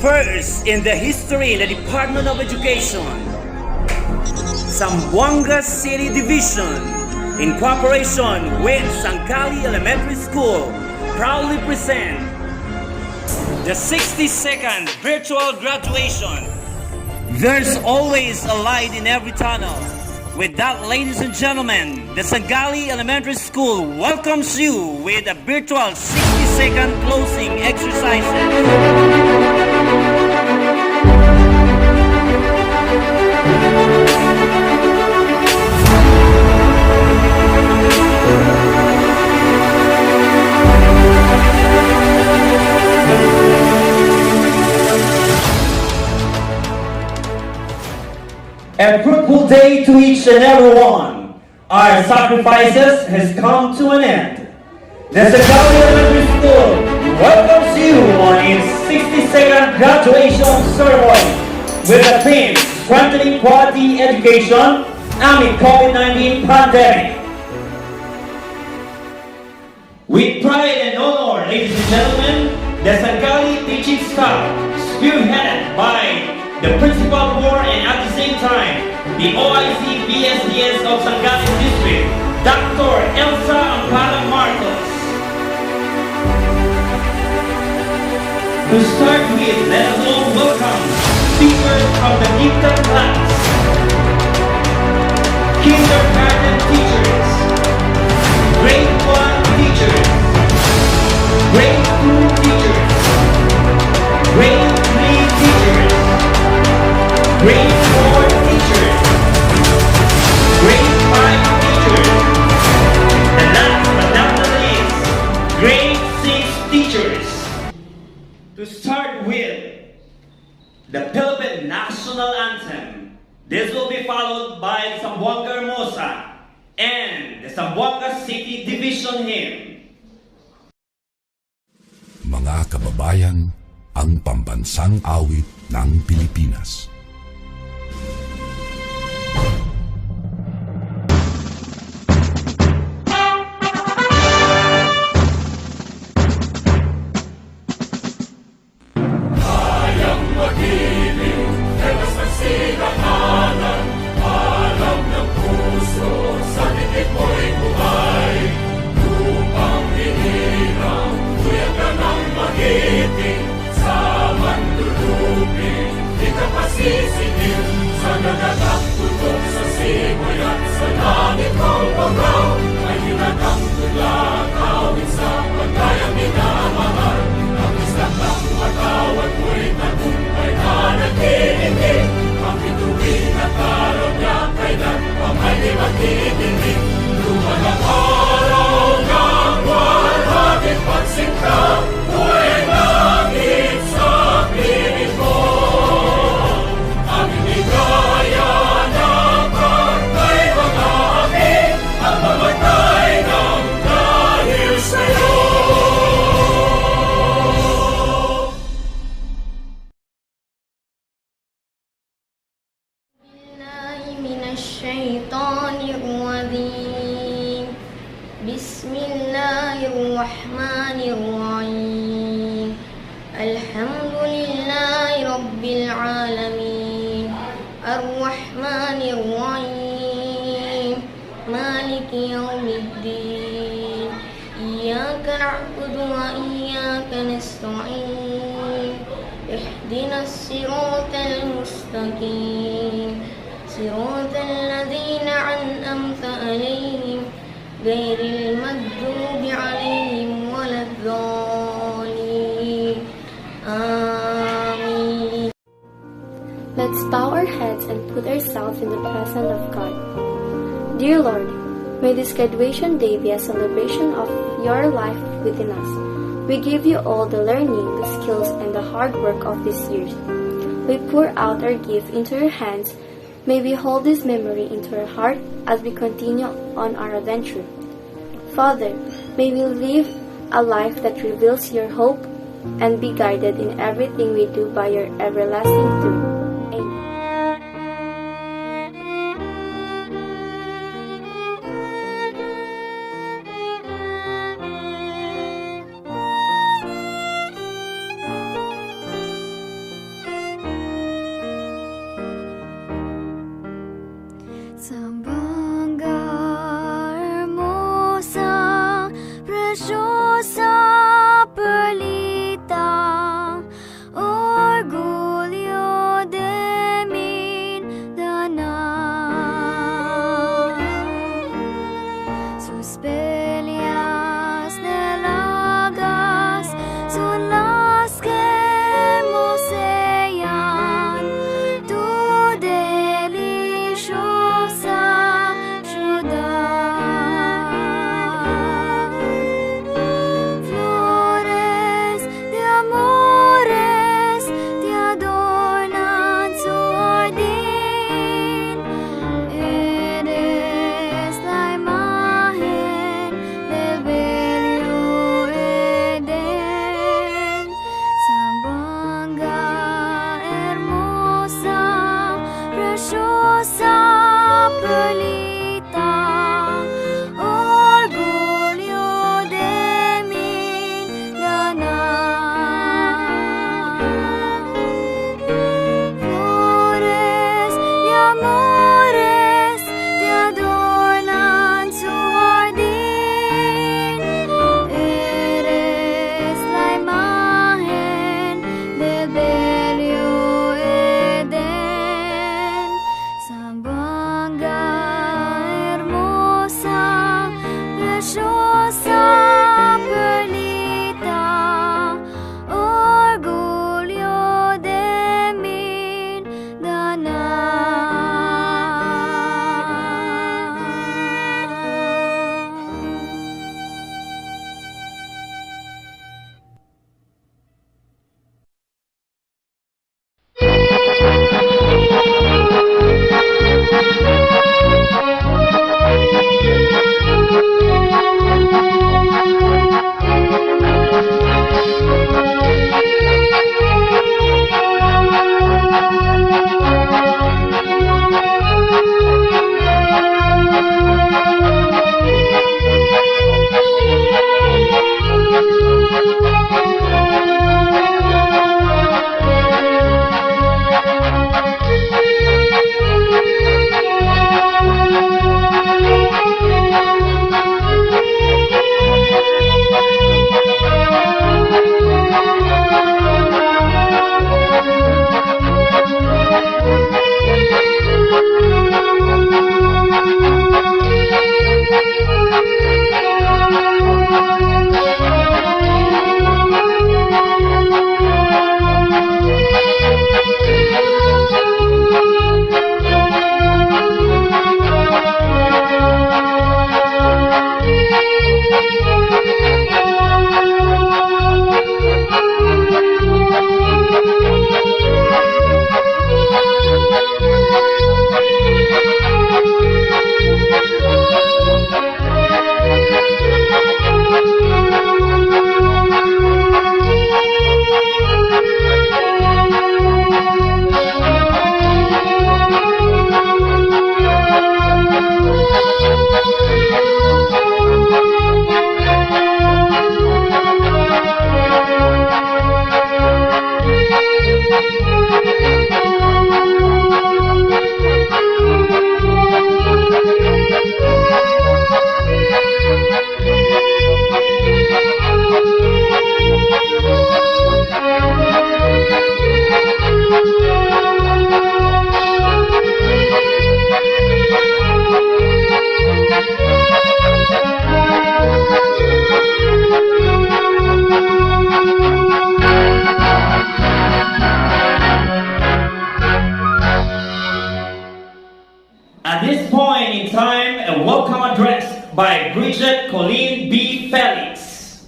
first in the history in the Department of Education, Zamboanga City Division, in cooperation with Sangali Elementary School, proudly present the 62nd virtual graduation. There's always a light in every tunnel. With that, ladies and gentlemen, the Sangali Elementary School welcomes you with a virtual 60-second closing exercises. A fruitful day to each and every one. Our sacrifices has come to an end. The Sangali Elementary School welcomes you on its 62nd graduation ceremony with the theme Strengthening Quality Education amid COVID-19 pandemic. With pride and honor, ladies and gentlemen, the Sangali teaching staff, spearheaded by the Principal Board and at the same time, the OIC BSDS of Sangali District, Dr. Elsa Ampara Marcos. To start with, let us all welcome speakers from the gifted class, kindergarten teachers, grade 1 teachers, grade 2 teachers, grade 3 teachers, grade 4 teachers, grade 5 teachers, and last but not the least, grade 6 teachers. To start with the Philippine National Anthem, this will be followed by Zamboanga Hermosa and the Zamboanga City Division Hymn. Mga kababayan, ang pambansang awit ng Pilipinas. Bismillahirrahmanirrahim. Alhamdulillahi Rabbil Alamin. Ar-Rahmanir-Rahim. Maliki Yawmiddin. Iyyaka na'budu wa iyyaka nasta'in. Ihdinas siratal mustaqim. Siratal ladzina an'amta 'alaihim ghairil maghdubi 'alaihim waladdallin. Amin. Let's bow our heads and put ourselves in the presence of God. Dear Lord, may this graduation day be a celebration of your life within us. We give you all the learning, the skills, and the hard work of these years. We pour out our gift into your hands. May we hold this memory into our heart as we continue on our adventure. Father, may we live a life that reveals your hope and be guided in everything we do by your everlasting truth. Amen. Colleen B. Felix.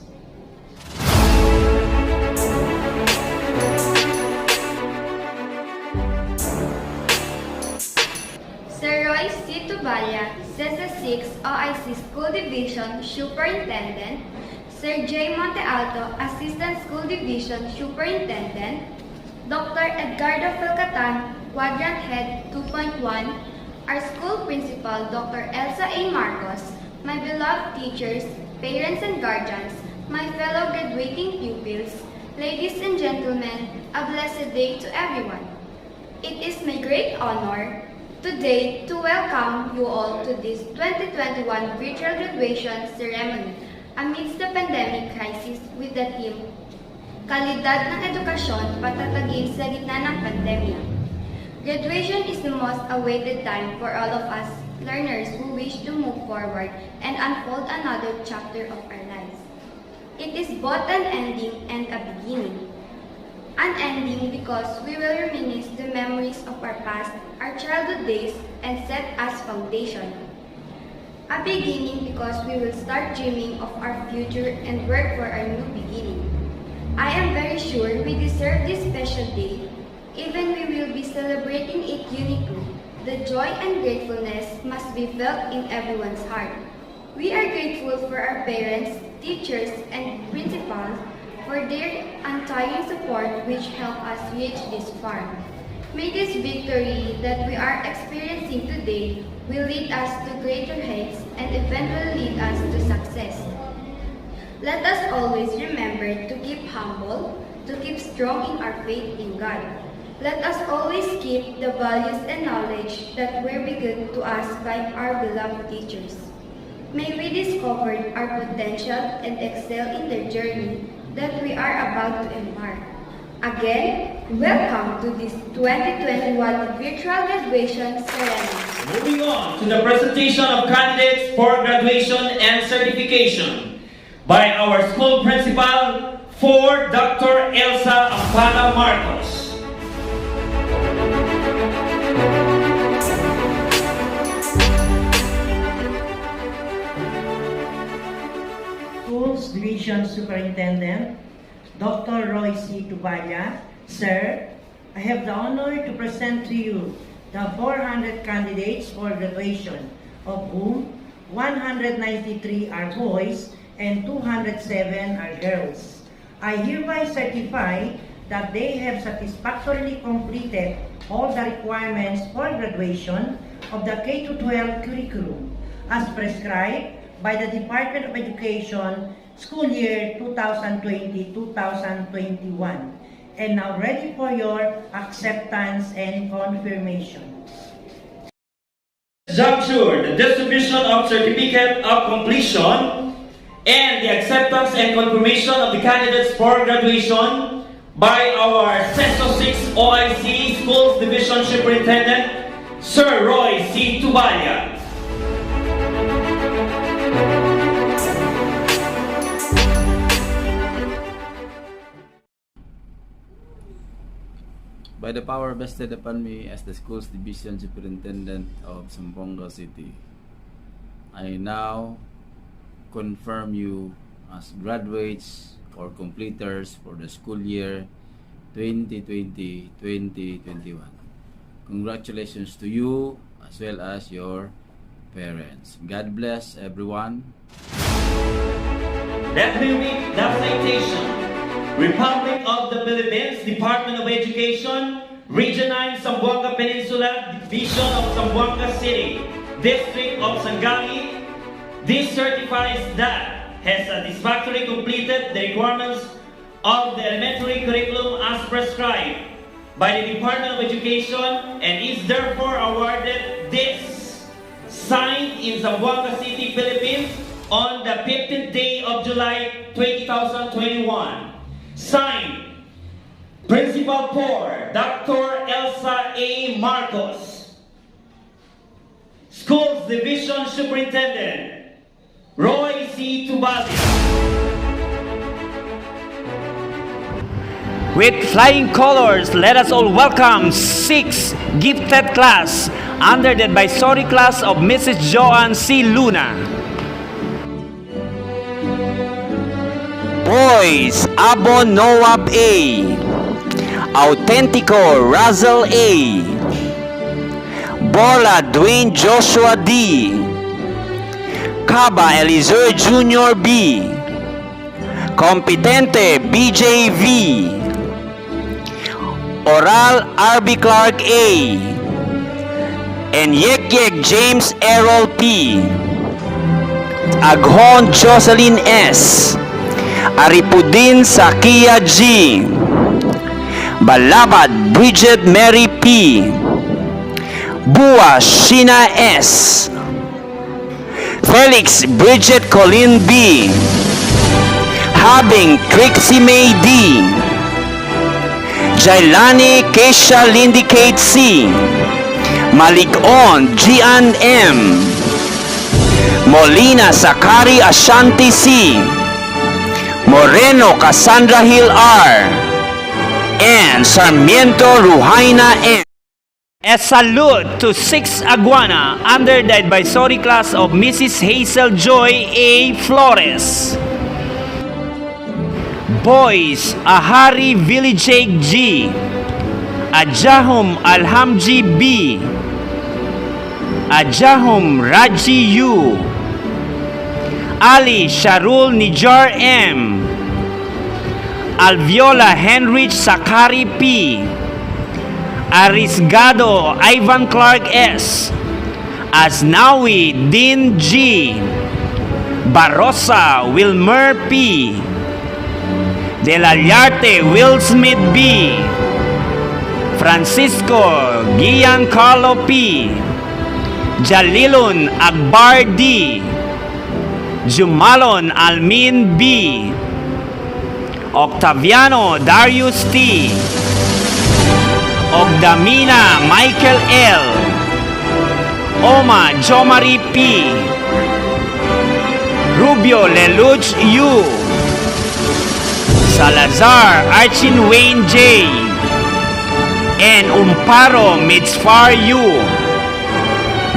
Sir Roy C. Tubaya, CESA 6 OIC School Division Superintendent. Sir J. Montealto, Assistant School Division Superintendent. Dr. Edgardo Felcatan, Quadrant Head 2.1. Our school principal, Dr. Elsa A. Marcos. My beloved teachers, parents and guardians, my fellow graduating pupils, ladies and gentlemen, a blessed day to everyone. It is my great honor today to welcome you all to this 2021 virtual graduation ceremony amidst the pandemic crisis with the theme, Kalidad ng Edukasyon, Patatagin sa Gitna ng Pandemya. Graduation is the most awaited time for all of us learners who wish to move forward and unfold another chapter of our lives. It is both an ending and a beginning. An ending because we will reminisce the memories of our past, our childhood days, and set as foundation. A beginning because we will start dreaming of our future and work for our new beginning. I am very sure we deserve this special day. Even we will be celebrating it uniquely, the joy and gratefulness must be felt in everyone's heart. We are grateful for our parents, teachers, and principals for their untiring support which helped us reach this far. May this victory that we are experiencing today will lead us to greater heights and eventually lead us to success. Let us always remember to keep humble, to keep strong in our faith in God. Let us always keep the values and knowledge that were given to us by our beloved teachers. May we discover our potential and excel in the journey that we are about to embark. Again, welcome to this 2021 virtual graduation ceremony. Moving on to the presentation of candidates for graduation and certification by our school principal for Dr. Elsa Ampana Marcos. Schools Division Superintendent, Dr. Roy C. Tubaya. Sir, I have the honor to present to you the 400 candidates for graduation, of whom 193 are boys and 207 are girls. I hereby certify that they have satisfactorily completed all the requirements for graduation of the K-12 curriculum as prescribed by the Department of Education school year 2020-2021 and now ready for your acceptance and confirmation. Juncture, the distribution of certificate of completion and the acceptance and confirmation of the candidates for graduation by our CESA 6 OIC Schools Division Superintendent, Sir Roy C. Tubaya. By the power vested upon me as the Schools Division Superintendent of Zamboanga City, I now confirm you as graduates or completers for the school year 2020-2021. Congratulations to you as well as your parents. God bless everyone. Let me read the citation. Republic of the Philippines, Department of Education, Region 9, Zamboanga Peninsula, Division of Zamboanga City, District of Sangali. This certifies that has satisfactorily completed the requirements of the elementary curriculum as prescribed by the Department of Education and is therefore awarded this, signed in Zamboanga City, Philippines on the 15th day of July 2021. Signed, Principal for Dr. Elsa A. Marcos, Schools Division Superintendent, Roy C. Tubaya. With flying colors, let us all welcome 6 gifted class under the advisory class of Mrs. Joanne C. Luna. Boys, Abo Noab A. Autentico Razel A. Bola Dwayne Joshua D. Caba Eliezer Jr. B. Competente BJ V. Oral RB Clark A. And Yek James Errol P. Aghon Jocelyn S. Aripudin Sakia G. Balabad Bridget Mary P. Bua Sheena S. Felix Bridget Colleen B. Habing Trixie May D. Jailani Keisha Lindy Kate C. Maligon Gian M. Molina Sakari Ashanti C. Moreno Cassandra Hill R. And Sarmiento Ruhaina M. A salute to 6 Aguana under the advisory class of Mrs. Hazel Joy A. Flores. Boys, Ahari Village G. Ajahum Alhamji B. Ajahum Raji U. Ali Sharul Nijar M. Alviola Henrich Sakari P. Arisgado Ivan Clark S. Asnawi Din G. Barosa Wilmer P. De la Llarte Will Smith B. Francisco Giancarlo P. Jalilun Akbar D. Jumalon Almin B. Octaviano Darius T. Ogdamina Michael L. Oma Jomari P. Rubio Leluch U. Salazar Archin Wayne J. And Umparo Mitzfar U.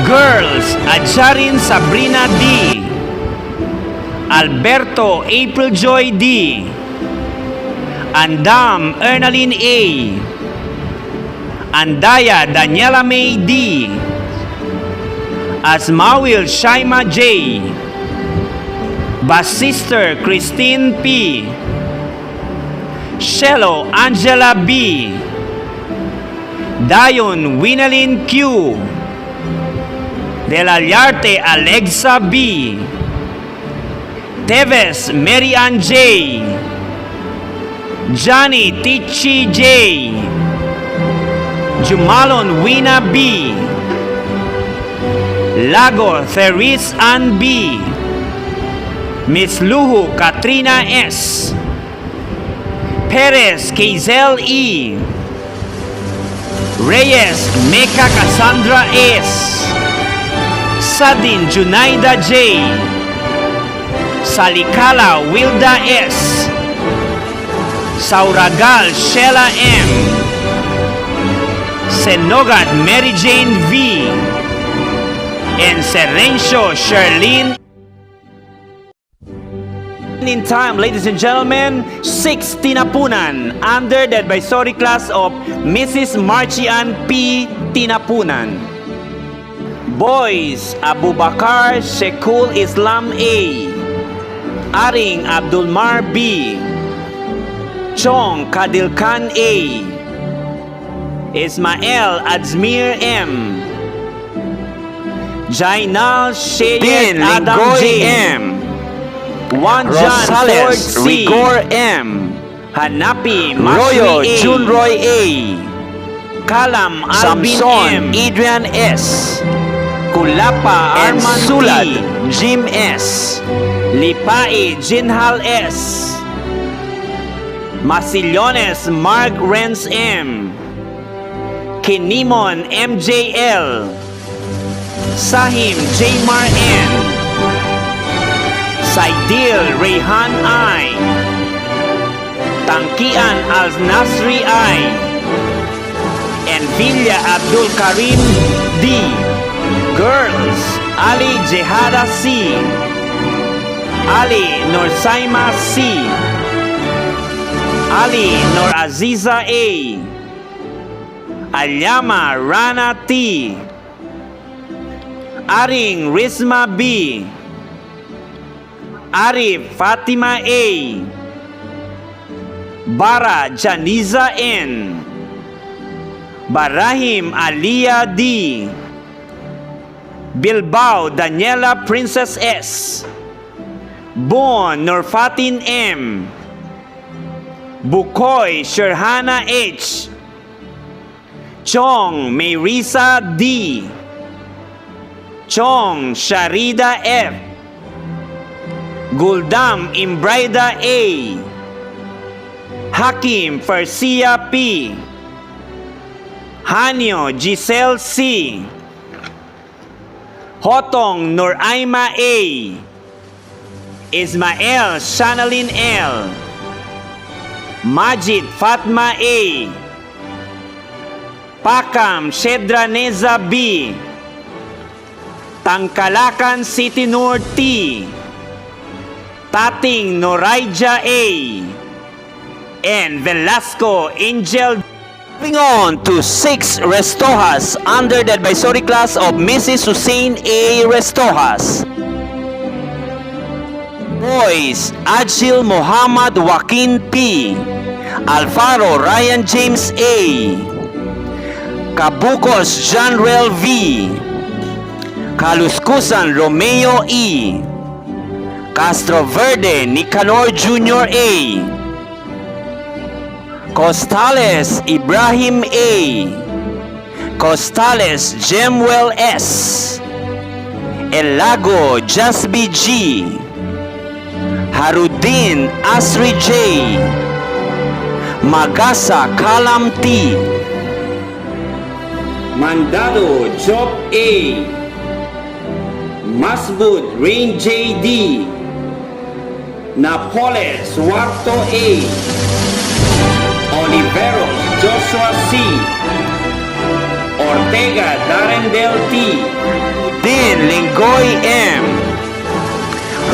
Girls Acharin Sabrina D. Alberto April Joy D. Andam Ernaline A. Andaya Daniela May D. Asmawil Shaima J. Basister Christine P. Shelo Angela B. Dayon Winalyn Q. De la Llarte Alexa B. Teves Mary Ann J. Johnny Tichi J. Jumalon Wina B. Lago Therese Ann B. Miss Luhu Katrina S. Perez Kazel E. Reyes Meka Cassandra S. Sadin Junaida J. Salikala Wilda S. Sauragal Sheila M. Senogat Mary Jane V. And Serencio Sherlyn. In time, ladies and gentlemen, 6 Tinapunan under the advisory class of Mrs. Marchian P. Tinapunan. Boys, Abubakar Shekul Islam A. Aring Abdulmar B. Chong Kadilkan A. Ismael Adzmir M. Jainal Shayet Adam J. M. Juan John Ford C. Rigor M. Hanapi Royo Junroy A. Kalam Alvin M. Adrian S. Kulapa Arman Sulad Jim S. Lipai Jinhal S. Masillones Mark Renz M. Kinimon MJL. Sahim Jmar N. Saidil Rehan I. Tangkian Al Nasri I. And Villa Abdul Karim D. Girls Ali Jehada C. Ali Nursaima C. Ali Nor Aziza A. Alyama Rana T. Aring Rizma B. Arif Fatima A. Bara Janiza N. Barahim Alia D. Bilbao Daniela Princess S. Bon Norfatin M. Bukoy Sherhana H. Chong Mayrisa D. Chong Sharida F. Guldam Imbraida A. Hakim Farsia P. Hanyo Giselle C. Hotong Noraima A. Ismael Shanalin L. Majid Fatma A. Pakam Shedraneza B. Tangkalakan City Nur T. Tating Noraija A. And Velasco Angel. Moving on to 6 Restojas under the advisory class of Mrs. Hussein A. Restojas. Boys, Adjil Muhammad Joaquin P. Alfaro Ryan James A. Kabucos Janrel V. Kaluskusan Romeo E. Castro Verde Nicanor Jr. A. Costales Ibrahim A. Costales Jemuel S. El Lago Jasby G. Harudin Asri J. Magasa Kalam T. Mandado Job A. Masbud Rain J D. Napoles Suarto A. Oliveros Joshua C. Ortega Darendel T. Din Lingoy M.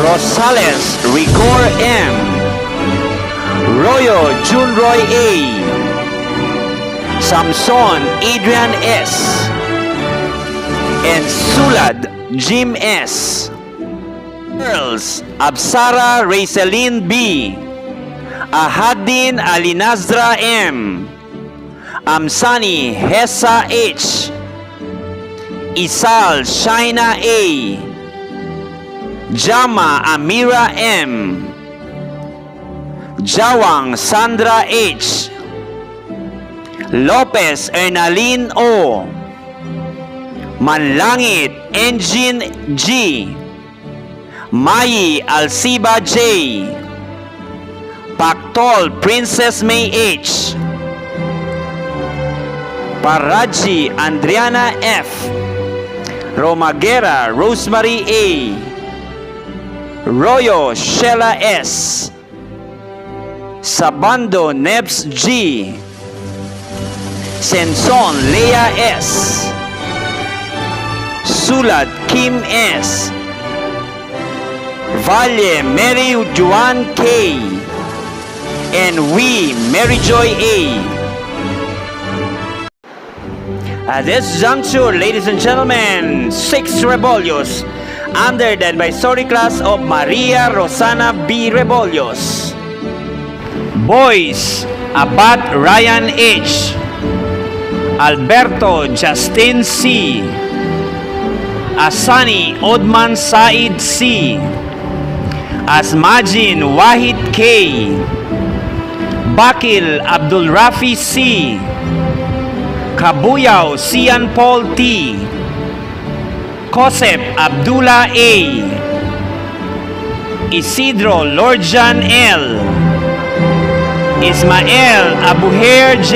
Rosales Rigor M. Royo Junroy A. Samson Adrian S. and Sulad Jim S. Girls Absara Raiseline B. Ahadin Alinazra M. Amsani Hessa H. Isal Shaina A. Jama Amira M. Jawang Sandra H. Lopez Ernalyn O. Manlangit Engine G. Mayi Alciba J. Pactol Princess May H. Paraji Andriana F. Romagera Rosemary A. Royo Sheila S. Sabando Nebs G. Senson Leah S. Sulat Kim S. Valle Mary Juan K. And we Mary Joy A. At this juncture, ladies and gentlemen, 6 Rebollos under the advisory class of Maria Rosana B. Rebollos. Boys, Abad Ryan H. Alberto Justin C. Asani Odman Said C. Asmajin Wahid K. Bakil Abdul Rafi C. Kabuyaw Sian Paul T. Kosep Abdullah A. Isidro Lordjan L. Ismael Abuher J.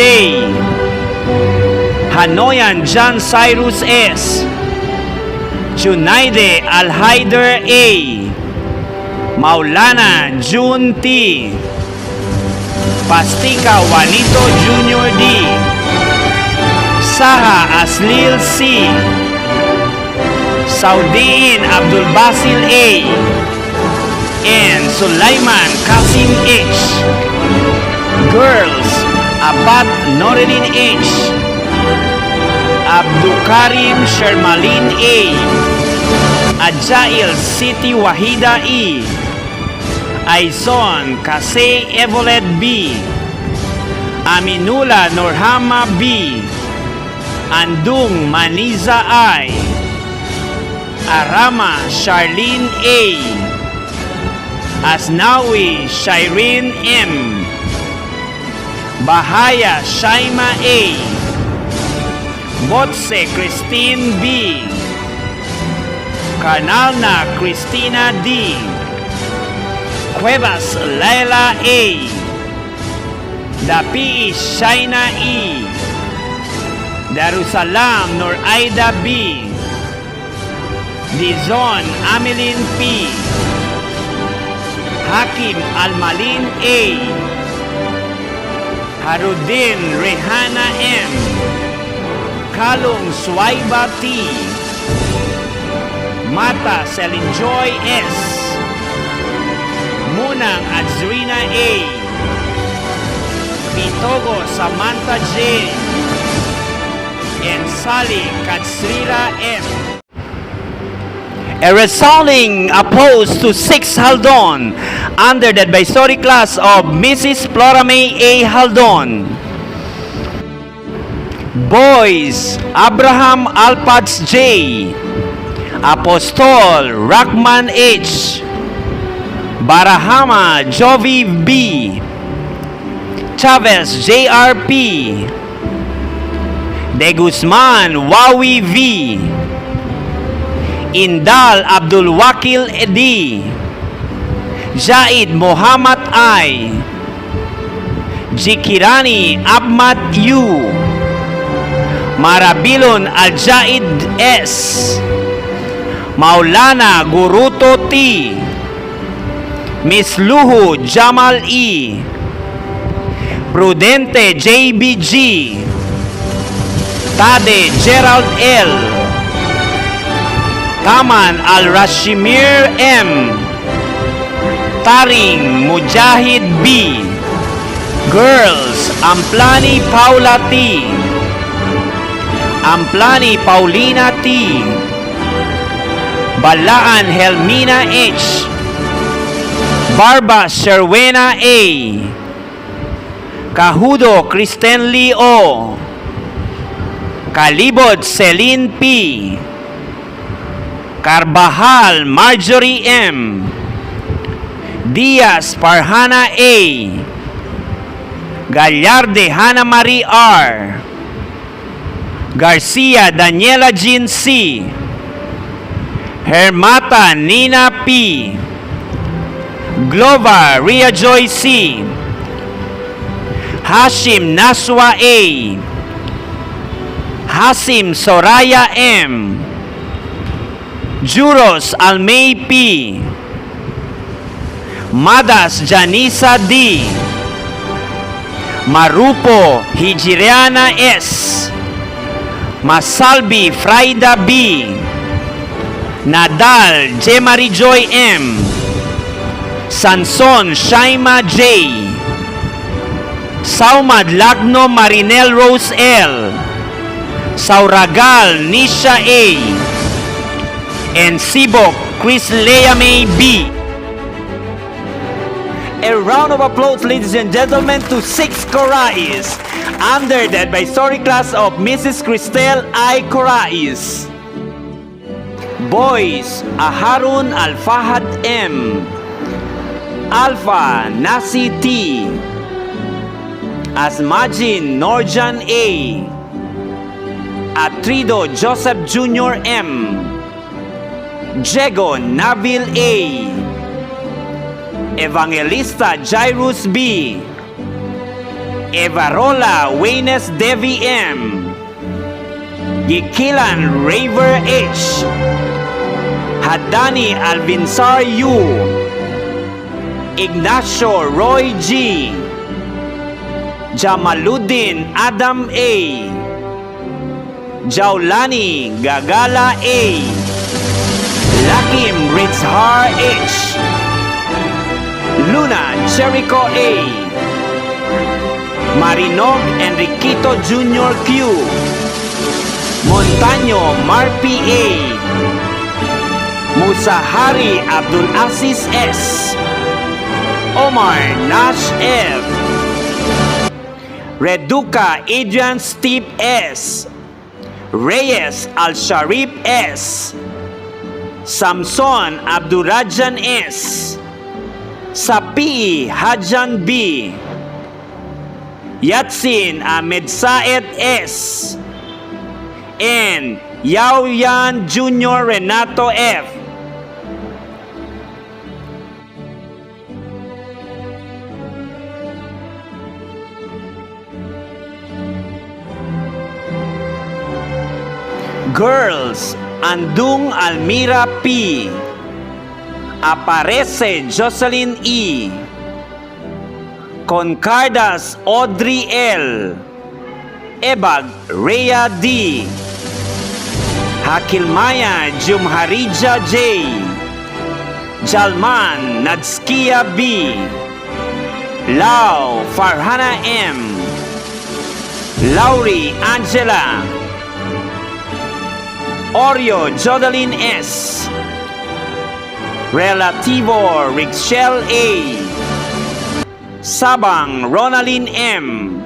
Hanoyan John Cyrus S. Junaide Alhaider A. Maulana June T. Pastika Juanito Jr. D. Saha Aslil C. Saudiin Abdul Basil A. And Sulaiman Kasim H. Pat Norilin H, Abdukarim Shermalin A, Adjail City Wahida E, Aizon Kase Evolet B, Aminula Norhama B, Andung Maniza I, Arama Charlene A, Asnawi Shireen M, Bahaya Shaima A, Botse Christine B, Karnalna Christina D, Cuevas Laila A, Dapi Shaina E, Darussalam Nur Aida B, Dizon Amelin P, Hakim Almalin A, Harudin Rehana M, Kalong Suwaiba T, Mata Selinjoy S, Munang Azrina A, Pitogo Samantha J, and Sally Katsrira M. A resounding opposed to 6 Haldon under the advisory class of Mrs. Flora May A. Haldon. Boys, Abraham Alpats J, Apostol Rahman H, Barahama Jovi B, Chavez JRP, De Guzman Wawi V, Indal Abdul Wakil Edi, Jaid Muhammad I, Jikirani Ahmad U, Marabilon Al-Jaid S, Maulana Guruto T, Miss Luhu Jamal E, Prudente JBG, Tade Gerald L, Taman Al-Rashimir M, Taring Mujahid B, Girls Amplani Paula T, Amplani Paulina T, Balaan Helmina H, Barba Sherwena A, Kahudo Kristen Lee O, Kalibod Celine P, Carbajal Marjorie M, Diaz Farhana A, Gallarde Hana Marie R, Garcia Daniela Jean C, Hermata Nina P, Glova Ria Joy C, Hashim Naswa A, Hasim Soraya M, Juros Almay P, Madas Janisa D, Marupo Hijiriana S, Masalbi Fraida B, Nadal Jemari Joy M, Sanson Shaima J, Saumad Lagno Marinel Rose L, Sauragal Nisha A, and Sibok Chris Lea May B. A round of applause, ladies and gentlemen, to 6 Corais under the advisory class of Mrs. Cristel I. Corais. Boys, Aharun Al-Fahad M, Alpha Nasi T, Asmajin Norjan A, Atrido Joseph Jr. M, Jego Nabil A, Evangelista Jairus B, Evarola Waynes Devi M, Gikilan Raver H, Hadani Alvinsar U, Ignacio Roy G, Jamaluddin Adam A, Jaulani Gagala A, Lakim Ritzhar H, Luna Jericho A, Marinog Enriquito Jr. Q, Montaño Marpi A, Musahari Abdul Aziz S, Omar Nash F, Reduca Adrian Steve S, Reyes Al-Sharif S, Samson Abdurajan S, Sapi Hajan B, Yatsin Ahmed Saed S, and Yaoyan Jr. Renato F. Girls, Andung Almira P, Aparece Jocelyn E, Concardas Audrey L, Ebag Rhea D, Hakilmaya Jumharija J, Jalman Nadskia B, Lau Farhana M, Lauri Angela, Oreo Jodeline S, Relativo Rixel A, Sabang Ronaldin M,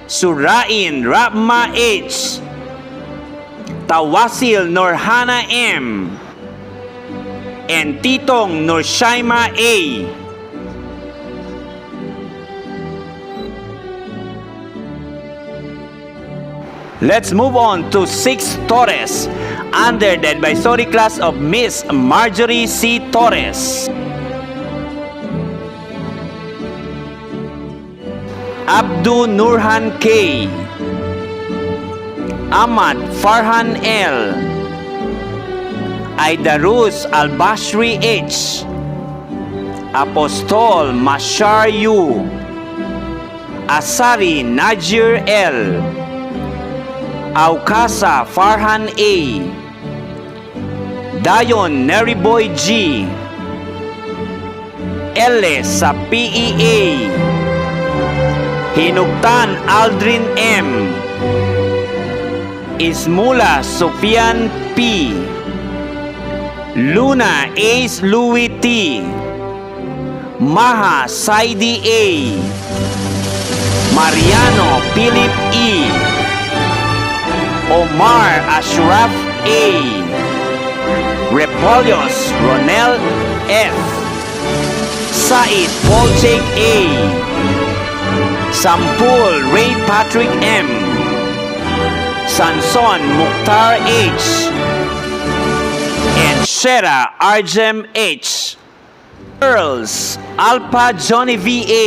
Surain Rapma H, Tawasil Norhana M, and Titong Nurshaima A. Let's move on to 6 Torres, under the advisory class of Miss Marjorie C. Torres. Abdu Nurhan K, Ahmad Farhan L, Aidarus Al-Bashri H, Apostol Mashar U, Asari Najir L, Aukasa Farhan A, Dayon Neriboy G, L sa PEA, Hinugtan Aldrin M, Ismula Sofian P, Luna Ace Louis T, Maha Saidi A, Mariano Philip E, Omar Ashraf A, Repolios Ronel F, Said Polchek A, Sampul Ray Patrick M, Sanson Mukhtar H, and Shera Arjem H. Girls, Alpha Johnny V A,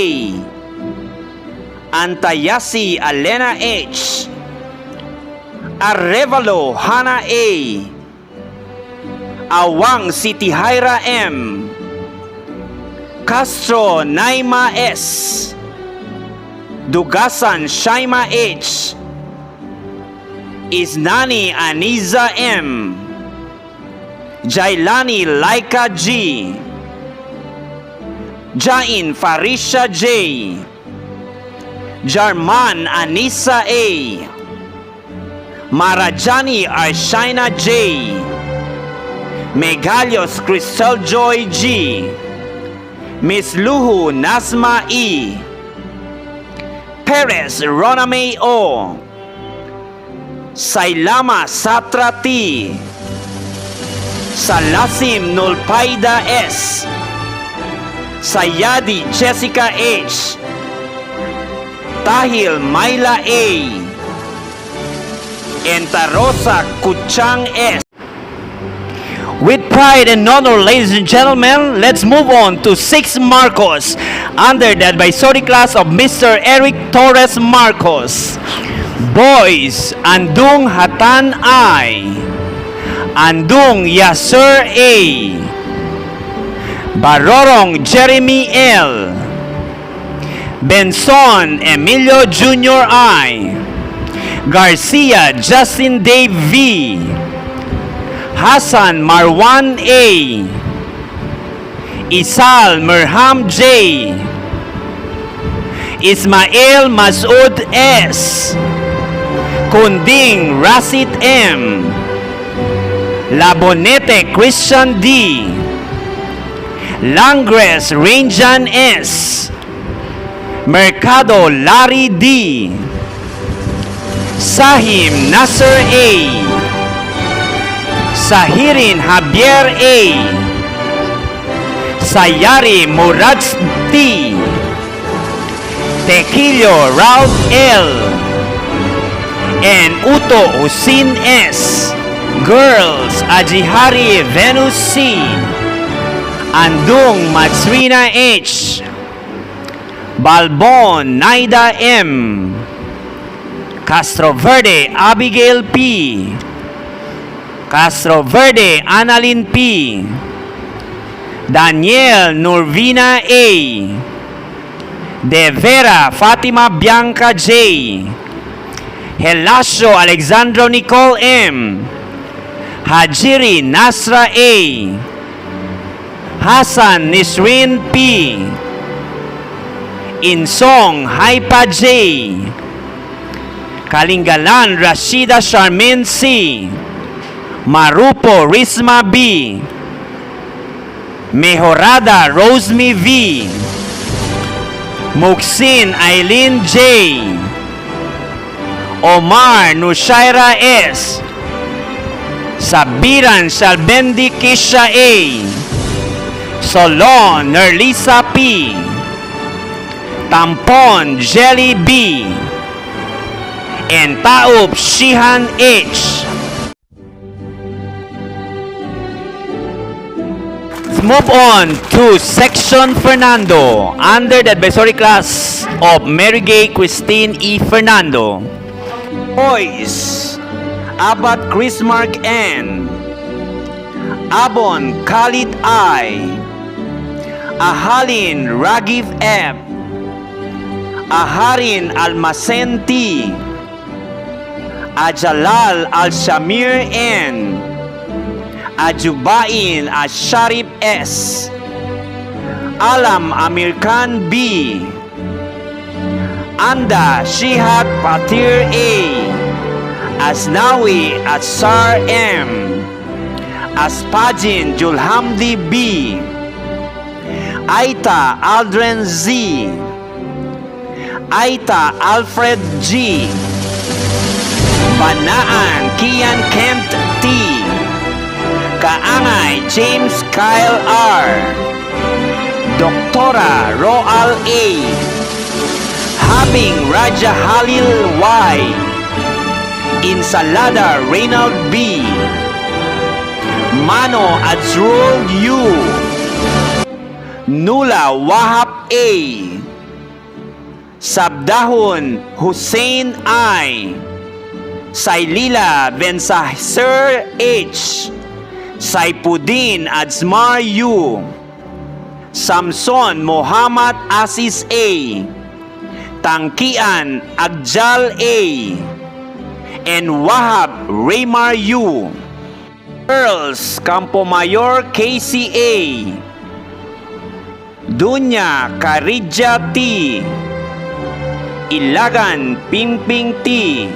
Antayasi Alena H, Arevalo Hana A, Awang Siti Haira M, Castro Naima S, Dugasan Shaima H, Isnani Aniza M, Jailani Laika G, Jain Farisha J, Jarman Anissa A, Marajani Arshaina J, Megalios Crystal Joy G, Miss Luhu Nasma E, Perez Roname O, Sailama Satra T, Salasim Nulpaida S, Sayadi Jessica H, Tahil Maila A, and Tarosa Kuchang S. With pride and honor, ladies and gentlemen, let's move on to 6 Marcos, under the advisory class of Mr. Eric Torres Marcos. Boys, Andung Hatan I, Andung Yasser A, Barorong Jeremy L, Benson Emilio Jr. I, Garcia Justin Dave V, Hassan Marwan A, Isal Merham J, Ismael Masud S. Kunding Rasit M. Labonete Christian D. Langres Ranjan S. Mercado Larry D. Sahim Nasser A. Sahirin Javier A. Sayari Murad T. Tequilio Ralph L. and Uto Husin S. Girls Ajihari Venus C. Andung Matsrina H. Balbon Naida M. Castro Verde Abigail P. Castro Verde Annalyn P. Daniel Nurvina A. De Vera Fatima Bianca J. Helasio Alexandro Nicole M. Hajiri Nasra A. Hassan Nisrin P. Insong Haipa J. Kalingalan Rashida Charmaine C. Marupo Risma B. Mejorada Rosmi V. Muksin Aileen J. Omar Nushaira S. Sabiran Shalbendi Kisha A. Solon Nerlisa P. Tampon Jelly B. and Taub Shihan H. Let's move on to Section Fernando under the advisory class of Mary Gay Christine E. Fernando. Boys, Abat Chris Mark N. Abon Khalid I. Ahalin Ragiv F. Aharin Almasen T. Ajalal Al-Shamir N. Ajubain Asharif S. Alam Amir Khan B. Anda Shihak Patir A. Asnawi Asar M. Aspajin Julhamdi B. Aita Aldren Z. Aita Alfred G. Banaan Kian Kent T. Kaangay James Kyle R. Doktora Roal A. Habing Raja Halil Y. Insalada Reynald B. Mano Azrul U. Nula Wahab A. Sabdahun Hussein I. Sailila Bensahsir H. Saipudin Azmar U. Samson Muhammad Asis A. Tangkian Agjal A. and Wahab Raymar U. Girls Campo Mayor KCA. Dunya Karidja T. Ilagan Pingping T.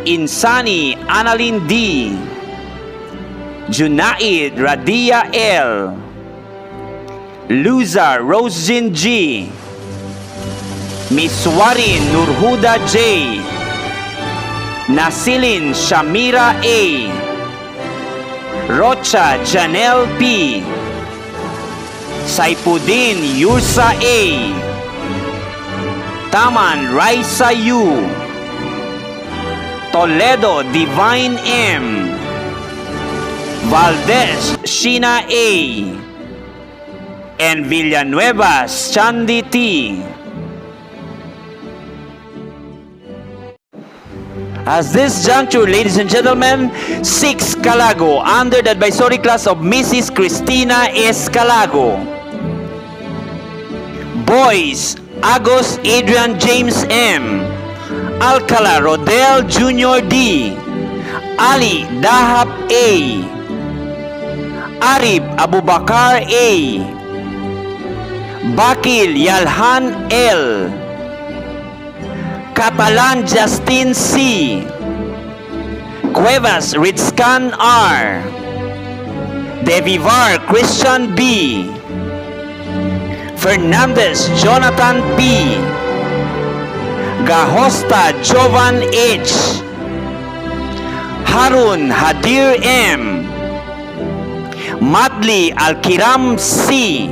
Insani Annalyn D. Junaid Radia L. Luza Rosjin G. Miswarin Nurhuda J. Nasilin Shamira A. Rocha Janelle P. Saipudin Yursa A. Taman Raisa U. Toledo Divine M. Valdez Shina A. and Villanueva Chandi T. At this juncture, ladies and gentlemen, 6 Calago under the advisory class of Mrs. Cristina S. Calago. Boys, Agos Adrian James M. Alcala Rodel Jr. D. Ali Dahab A. Arif Abubakar A. Bakil Yalhan L. Catalan Justin C. Cuevas Ritzcan R. Devivar Christian B. Fernandez Jonathan P. Gahosta Jovan H. Harun Hadir M. Madli Alkiram C.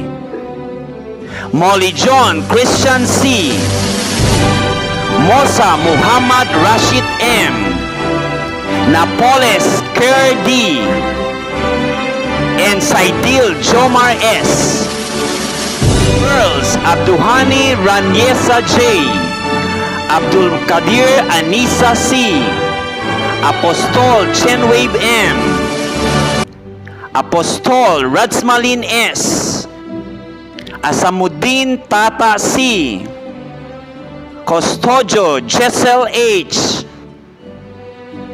Molly John Christian C. Mosa Muhammad Rashid M. Napoles Kerr D. and Saidil Jomar S. Girls Abduhani Ranyesa J. Abdul Kadir Anisa C. Apostol Chenwave M. Apostol Radsmalin S. Asamuddin Tata C. Custodio Jessel H.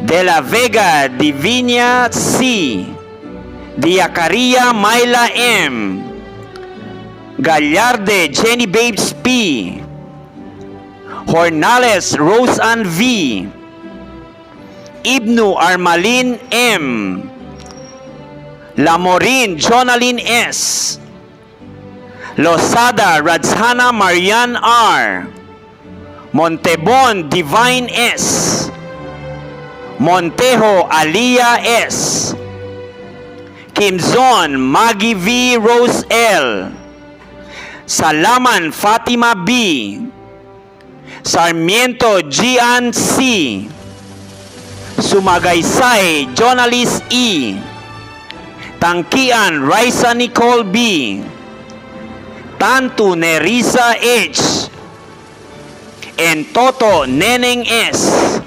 De la Vega Divina C. Diacaria Myla M. Gallarde Jenny Babes P. Hornales Rose Ann V. Ibnu Armalin M. Lamorin Jonalyn S. Losada Radzhana Marian R. Montebon Divine S. Montejo Alia S. Kimzon Maggie V. Rose L. Salaman Fatima B. Sarmiento Gian C. Sumagaysay Jonalis E. Tangkian Raisa Nicole B. Tantu Nerissa H. and Toto Neneng S.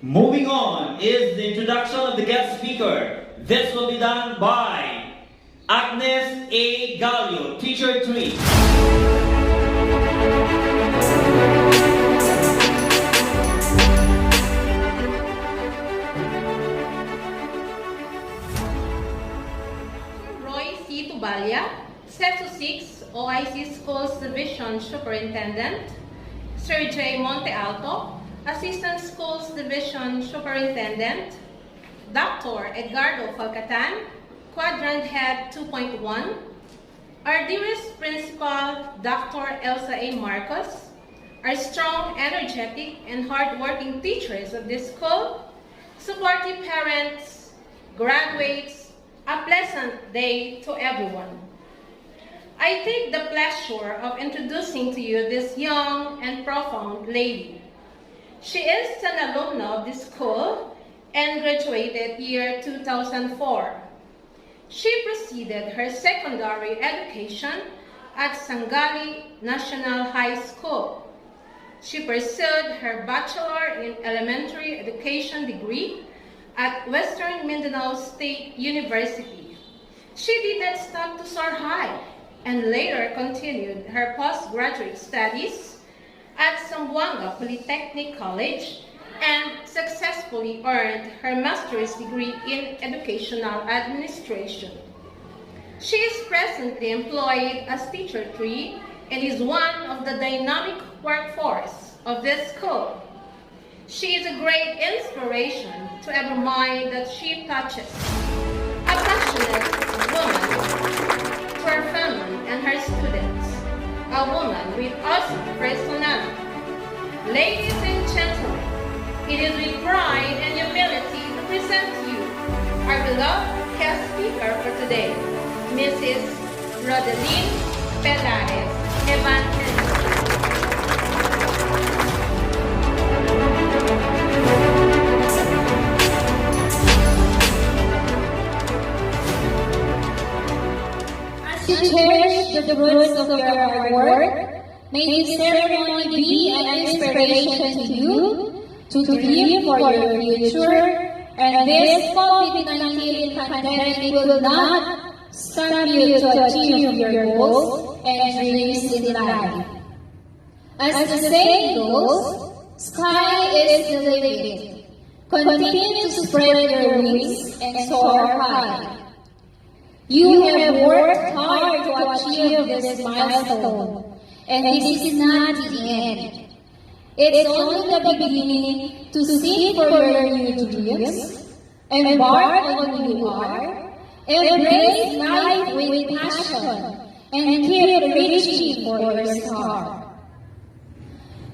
Moving on is the introduction of the guest speaker. This will be done by Agnes A. Gallo, Teacher 3. Roy C. Tubalia, Seto 6 OIC Schools Division Superintendent. Sir J. Monte Alto, Assistant Schools Division Superintendent. Dr. Edgardo Falcatan, Quadrant Head 2.1. Our dearest Principal, Dr. Elsa A. Marcos. Our strong, energetic, and hardworking teachers of this school. Supportive parents, graduates, a pleasant day to everyone. I take the pleasure of introducing to you this young and profound lady. She is an alumna of this school and graduated year 2004. She proceeded her secondary education at Sangali National High School. She pursued her Bachelor in Elementary Education degree at Western Mindanao State University. She didn't stop to soar high and later continued her postgraduate studies at Zamboanga Polytechnic College and successfully earned her master's degree in educational administration. She is presently employed as Teacher 3 and is one of the dynamic workforce of this school. She is a great inspiration to every mind that she touches. A passionate woman to her family and her students. A woman with awesome personality. Ladies and gentlemen, it is with pride and humility to present to you our beloved guest speaker for today, Mrs. Rodeline Pelares Evangelista. As you cherish the fruits of your hard work, may this ceremony be an inspiration to you to dream for your future, and this COVID-19 pandemic will not stop you to achieve your goals and dreams in life. As the saying goes, sky is the limit. Continue to spread your wings and soar high. You have worked hard to achieve this milestone, and this is not the end. It's only the beginning to seek for your new dreams, embark on who you are, embrace life with passion, and keep reaching for your star.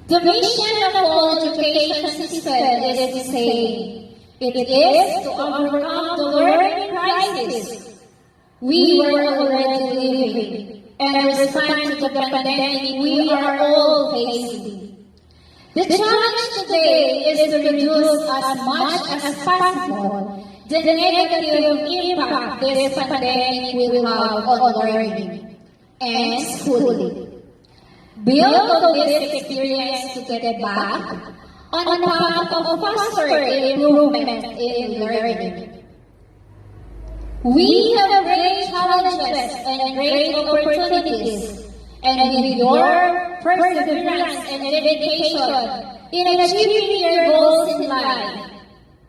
The mission of all education system is the same. It is to overcome the learning crisis we were already living and respond to the pandemic we are all facing. The challenge today is to reduce as much as possible the negative impact this pandemic will have on learning and schooling. Build on this experience to get back on the path of faster improvement in learning. We have great challenges and great opportunities, and with your perseverance and dedication in achieving your goals in life,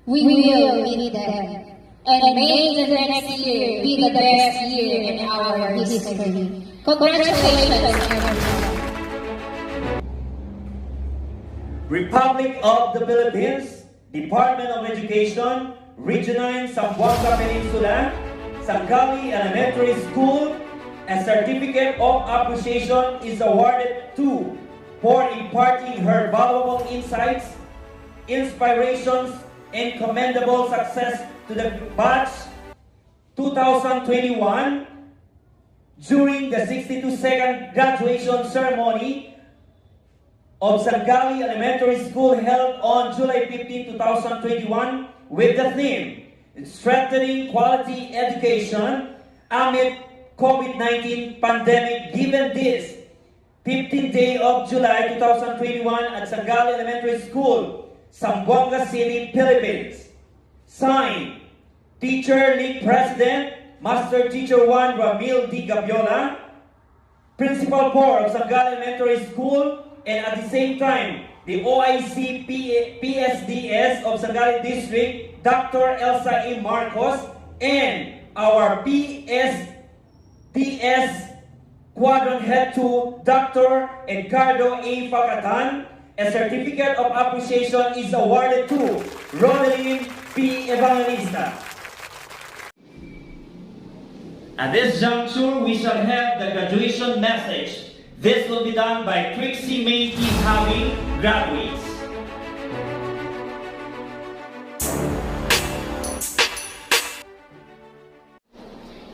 we will meet them. And may the next year be the best year in our history. Congratulations, everyone. Republic of the Philippines, Department of Education, Region 9, Zamboanga Peninsula, Sangali Elementary School, a certificate of appreciation is awarded to for imparting her valuable insights, inspirations, and commendable success to the batch 2021 during the 62nd graduation ceremony of Sangali Elementary School held on July 15, 2021 with the theme, Strengthening Quality Education amid COVID-19 pandemic, given this 15th day of July 2021 at Sangali Elementary School, Zamboanga City, Philippines. Signed, Teacher League President, Master Teacher 1 Ramil D. Gabiola, Principal 4 of Sangali Elementary School, and at the same time, the OIC PSDS of Sangali District, Dr. Elsa E. Marcos, and our PSDS Quadrant Head 2, Dr. Edgardo A. Facatan. A certificate of appreciation is awarded to Rodelyn P. Evangelista. At this juncture, we shall have the graduation message. This will be done by Trixie May T. Having, graduates.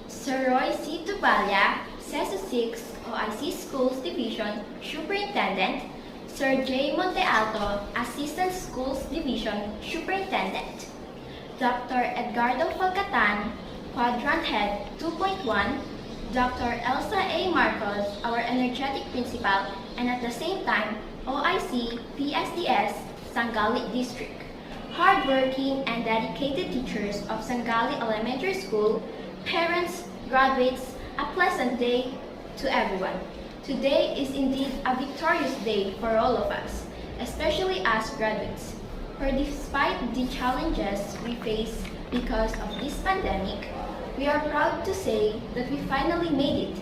Sir Roy C. Tubalia, CESU 6 OIC Schools Division Superintendent, Sir J. Montealto, Assistant Schools Division Superintendent, Dr. Edgardo Falcatan, Quadrant Head 2.1, Dr. Elsa A. Marcos, our energetic principal, and at the same time, OIC PSDS Sangali District. Hardworking and dedicated teachers of Sangali Elementary School, parents, graduates, a pleasant day to everyone. Today is indeed a victorious day for all of us, especially as graduates. For despite the challenges we face because of this pandemic, we are proud to say that we finally made it.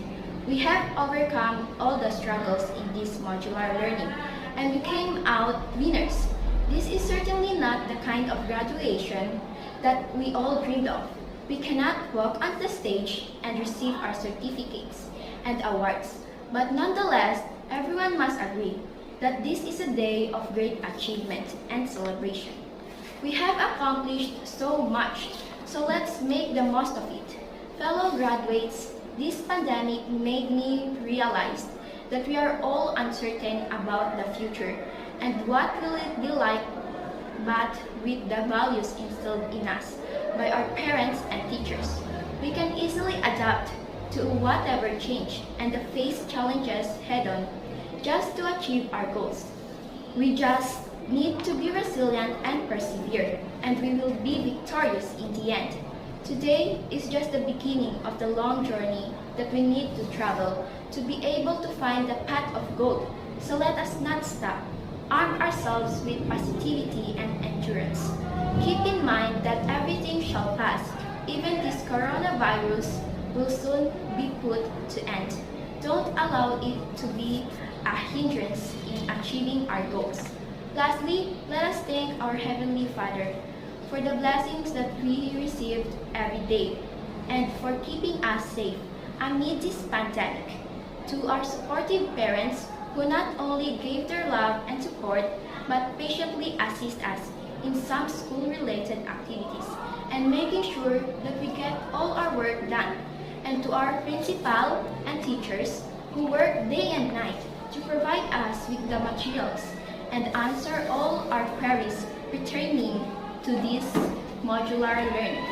We have overcome all the struggles in this modular learning, and we came out winners. This is certainly not the kind of graduation that we all dreamed of. We cannot walk on the stage and receive our certificates and awards, but nonetheless, everyone must agree that this is a day of great achievement and celebration. We have accomplished so much, so let's make the most of it. Fellow graduates, this pandemic made me realize that we are all uncertain about the future and what will it be like, but with the values instilled in us by our parents and teachers, we can easily adapt to whatever change and face challenges head-on just to achieve our goals. We just need to be resilient and persevere, and we will be victorious in the end. Today is just the beginning of the long journey that we need to travel to be able to find the path of gold. So let us not stop. arm ourselves with positivity and endurance. Keep in mind that everything shall pass. Even this coronavirus will soon be put to end. Don't allow it to be a hindrance in achieving our goals. Lastly, let us thank our Heavenly Father for the blessings that we received every day and for keeping us safe amid this pandemic. To our supportive parents who not only gave their love and support but patiently assist us in some school-related activities and making sure that we get all our work done. And to our principal and teachers who work day and night to provide us with the materials and answer all our queries pertaining to this modular learning.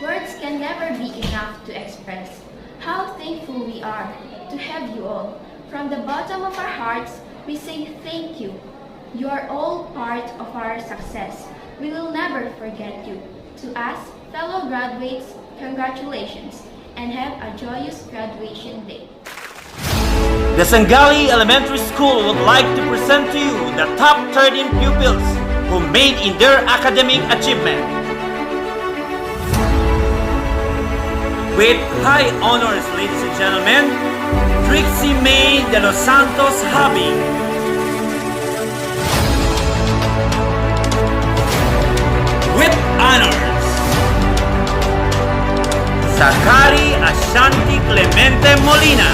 Words can never be enough to express how thankful we are to have you all. From the bottom of our hearts, we say thank you. You are all part of our success. We will never forget you. To us, fellow graduates, congratulations and have a joyous graduation day. The Sangali Elementary School would like to present to you the top 13 pupils who made in their academic achievement. With high honors, ladies and gentlemen, Trixie May de los Santos Habi. With honors, Zachary Ashanti Clemente Molina.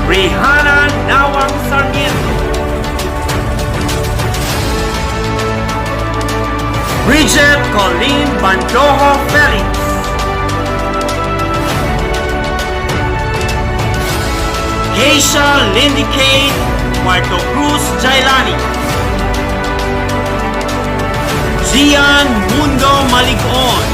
Rihanna Nawang Sarmiento. Bridget Colleen Bandojo Felix. Geisha Lindy Kate Marto Cruz Jailani. Gian Mundo Maligon.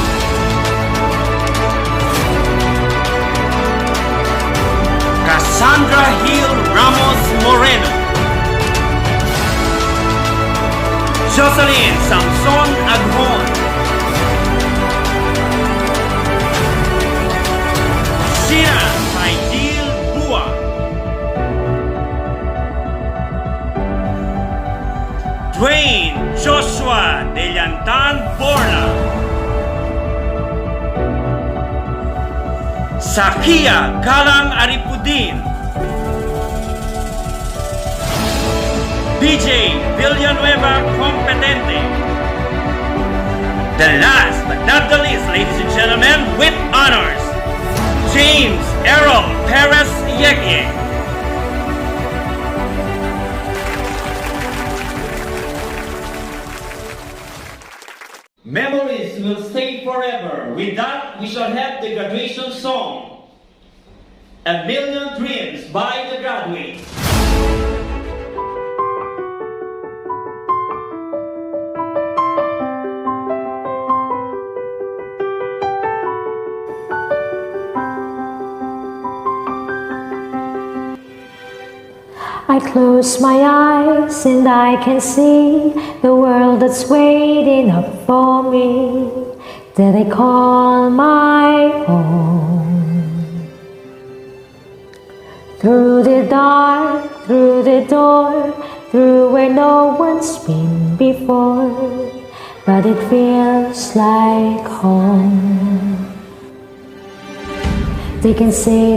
Cassandra Hill Ramos Moreno. Jocelyn Samson Aghon. Shira Aidil Bua. Dwayne Joshua Delantan Borla. Sakia Kalang Aripudin. DJ Villanueva Competente. The last but not the least, ladies and gentlemen, with honors, James Errol Perez Yeke. Memories will stay forever. With that, we shall have the graduation song, A Million Dreams by the Graduates. I close my eyes and I can see the world that's waiting up for me, that I call my own. Through the dark, through the door, through where no one's been before, but it feels like home. They can say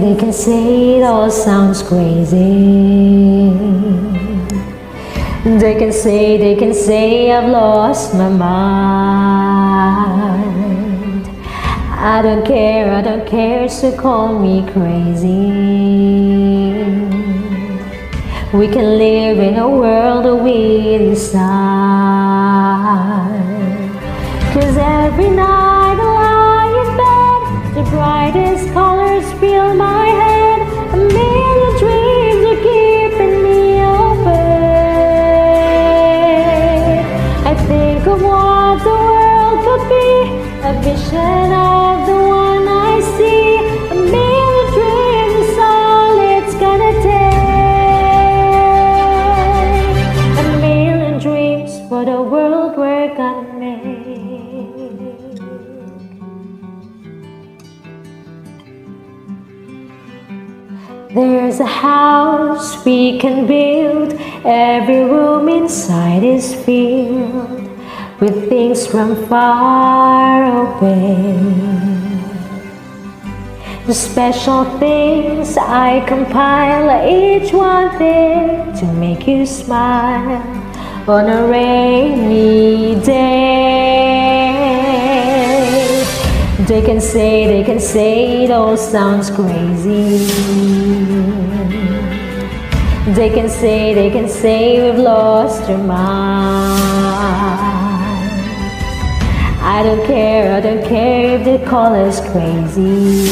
it all sounds crazy. They can say I've lost my mind. I don't care, so call me crazy. We can live in a world of we decide. 'Cause every night I lie in bed, the brightest colors fill my head. A million dreams are keeping me awake. I think of what the world could be, a vision of the one I see. A million dreams is all it's gonna take. A million dreams for the world we're gonna make. There's a house we can build, every room inside is filled with things from far away. The special things I compile, each one there to make you smile on a rainy day. They can say it all sounds crazy. They can say we've lost our mind. I don't care if they call us crazy.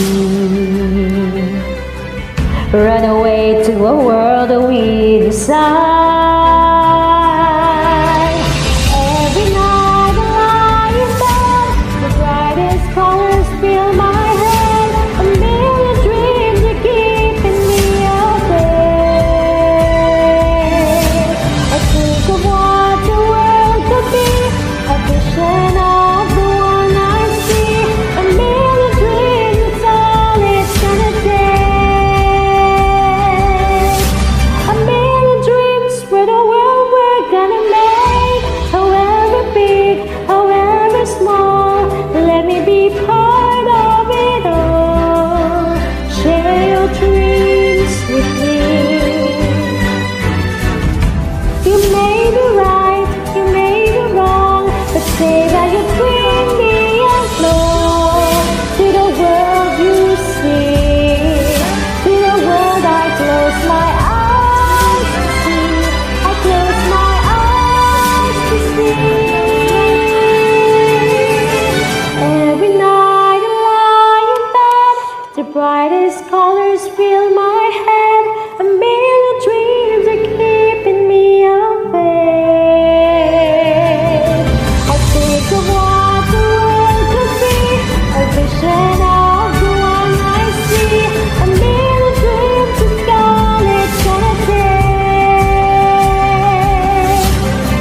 Run away to a world that we decide. Every night I lie in bed, the brightest colors fill my head. A million dreams are keeping me awake. I think of what the world could be, a vision of the one I see. A million dreams, it's all it's gonna take. A million dreams for the world we're gonna make. However big, however small, let me be part of it all. Share your dreams with me. You may be right, you may be wrong, but say that you bring me along to the world you see, to the world I close my eyes to see, I close my eyes to see. Every night I lie in bed, the brightest colors fill my head. A million dreams are keeping me awake. I think of what the world could be, a vision of the one I see. A million dreams is all it's gonna take.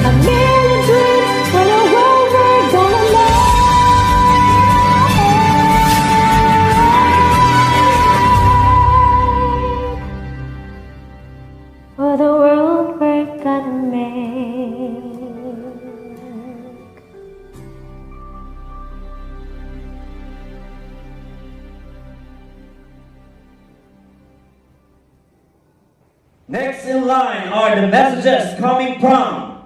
A million dreams for the world we're gonna make. For the world we're gonna make. Next in line are the messages coming from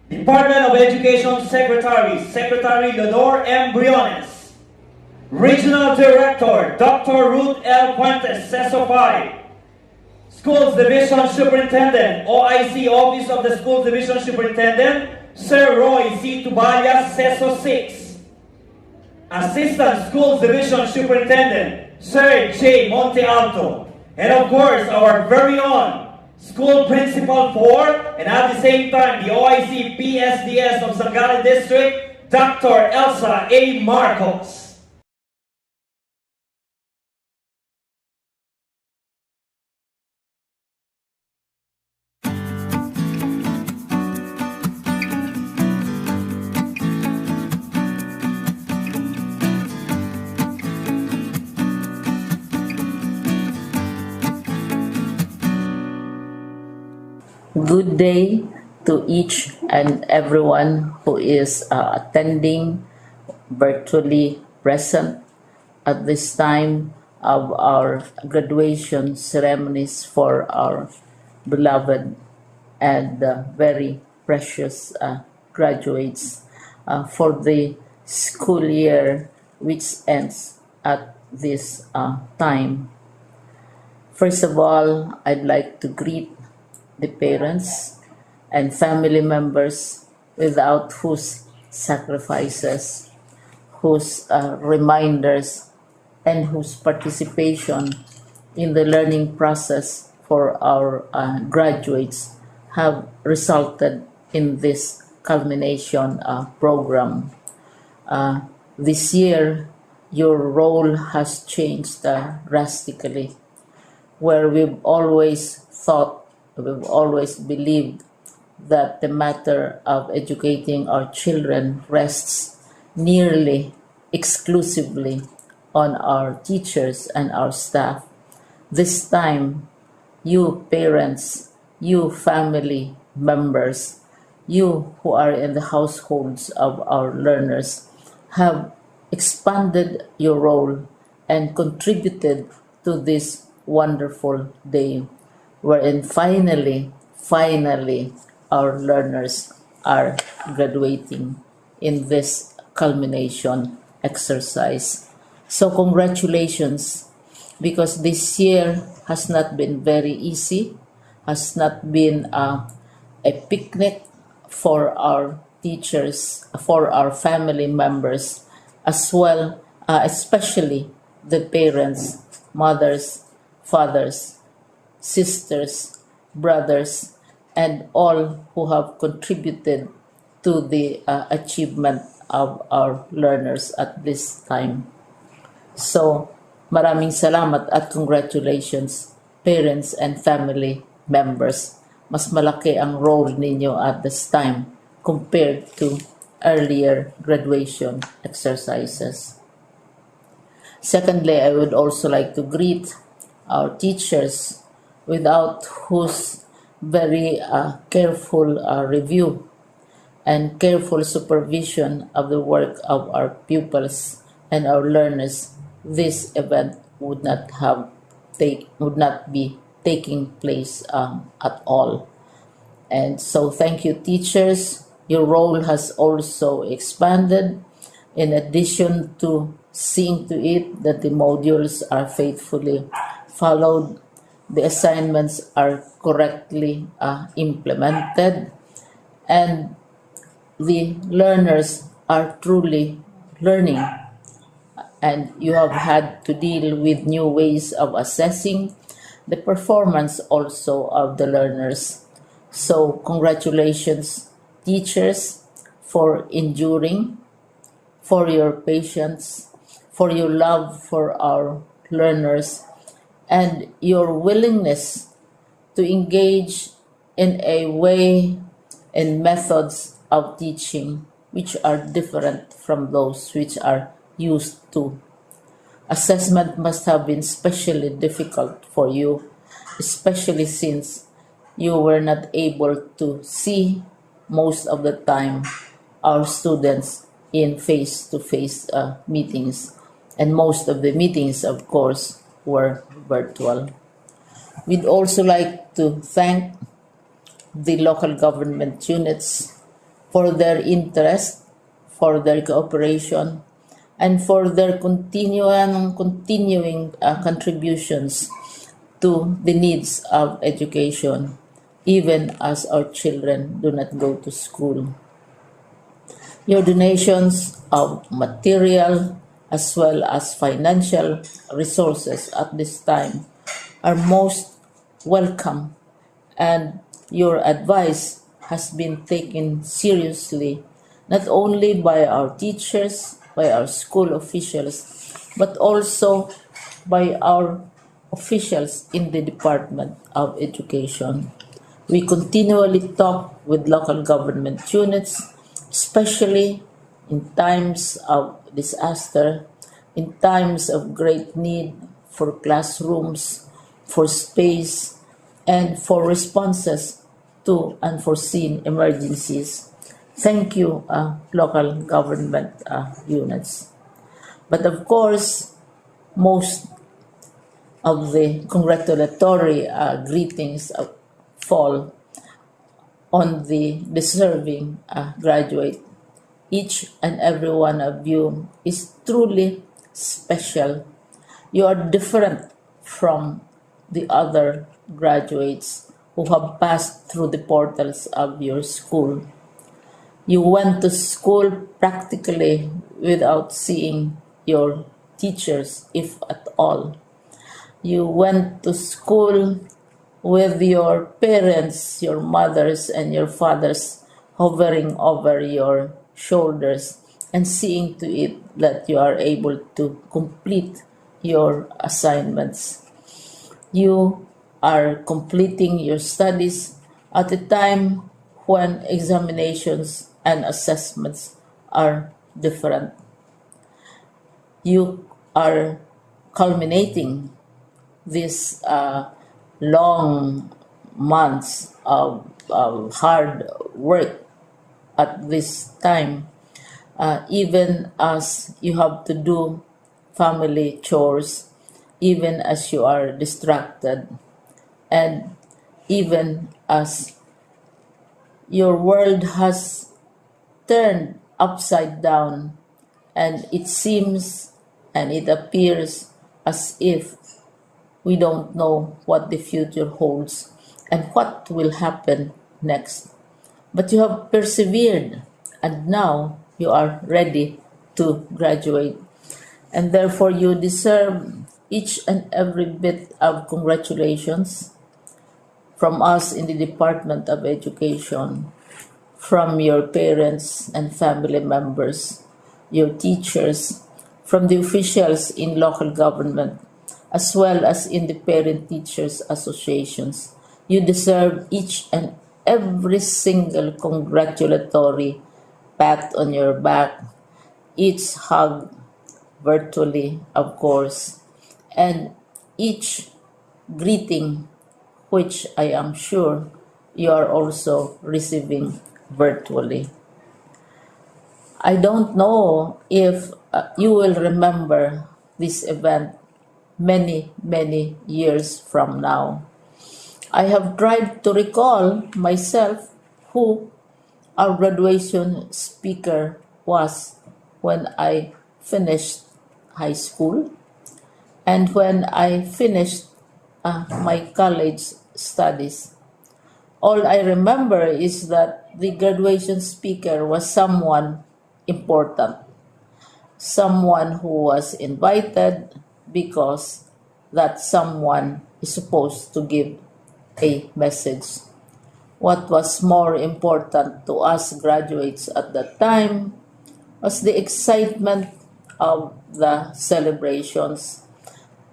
Department of Education Secretary, Secretary Leonor M. Briones, Regional Director, Dr. Ruth L. Fuentes, CESO 5, Schools Division Superintendent, OIC, Office of the Schools Division Superintendent, Sir Roy C. Tubaya, CESO 6, Assistant Schools Division Superintendent, Sir J. Monte Alto, and of course, our very own School Principal 4, and at the same time, the OIC PSDS of Sangali District, Dr. Elsa A. Marcos. Good day to each and everyone who is attending virtually present at this time of our graduation ceremonies for our beloved and very precious graduates for the school year which ends at this time. First of all, I'd like to greet the parents and family members without whose sacrifices, whose reminders, and whose participation in the learning process for our graduates have resulted in this culmination program. This year, your role has changed drastically, where we've always believed that the matter of educating our children rests nearly exclusively on our teachers and our staff. This time, you parents, you family members, you who are in the households of our learners have expanded your role and contributed to this wonderful day wherein finally, our learners are graduating in this culmination exercise. So congratulations, because this year has not been very easy, has not been a picnic for our teachers, for our family members, as well, especially the parents, mothers, fathers, sisters, brothers, and all who have contributed to the achievement of our learners at this time. So, maraming salamat at congratulations, parents and family members. Mas malaki ang role ninyo at this time compared to earlier graduation exercises. Secondly, I would also like to greet our teachers, without whose very careful review and careful supervision of the work of our pupils and our learners, this event would not be taking place at all. And so thank you, teachers. Your role has also expanded, in addition to seeing to it that the modules are faithfully followed, the assignments are correctly implemented, and the learners are truly learning. And you have had to deal with new ways of assessing the performance also of the learners. So congratulations, teachers, for enduring, for your patience, for your love for our learners, and your willingness to engage in a way and methods of teaching which are different from those which are used to. Assessment must have been especially difficult for you, especially since you were not able to see most of the time our students in face-to-face meetings, and most of the meetings, of course, were virtual. We'd also like to thank the local government units for their interest, for their cooperation, and for their continuing contributions to the needs of education, even as our children do not go to school. Your donations of material as well as financial resources at this time are most welcome, and your advice has been taken seriously not only by our teachers, by our school officials, but also by our officials in the Department of Education. We continually talk with local government units, especially in times of disaster, in times of great need for classrooms, for space, and for responses to unforeseen emergencies. Thank you, local government units. But of course, most of the congratulatory greetings fall on the deserving graduate. Each and every one of you is truly special. You are different from the other graduates who have passed through the portals of your school. You went to school practically without seeing your teachers, if at all. You went to school with your parents, your mothers, and your fathers hovering over your shoulders and seeing to it that you are able to complete your assignments. You are completing your studies at a time when examinations and assessments are different. You are culminating these long months of hard work at this time, even as you have to do family chores, even as you are distracted, and even as your world has turned upside down, and it seems and it appears as if we don't know what the future holds and what will happen next. But you have persevered, and now you are ready to graduate. And therefore, you deserve each and every bit of congratulations from us in the Department of Education, from your parents and family members, your teachers, from the officials in local government, as well as in the parent teachers associations. You deserve each and every single congratulatory pat on your back, each hug virtually, of course, and each greeting, which I am sure you are also receiving virtually. I don't know if you will remember this event many, many years from now. I have tried to recall myself who our graduation speaker was when I finished high school and when I finished my college studies. All I remember is that the graduation speaker was someone important, someone who was invited because that someone is supposed to give a message. What was more important to us graduates at that time was the excitement of the celebrations,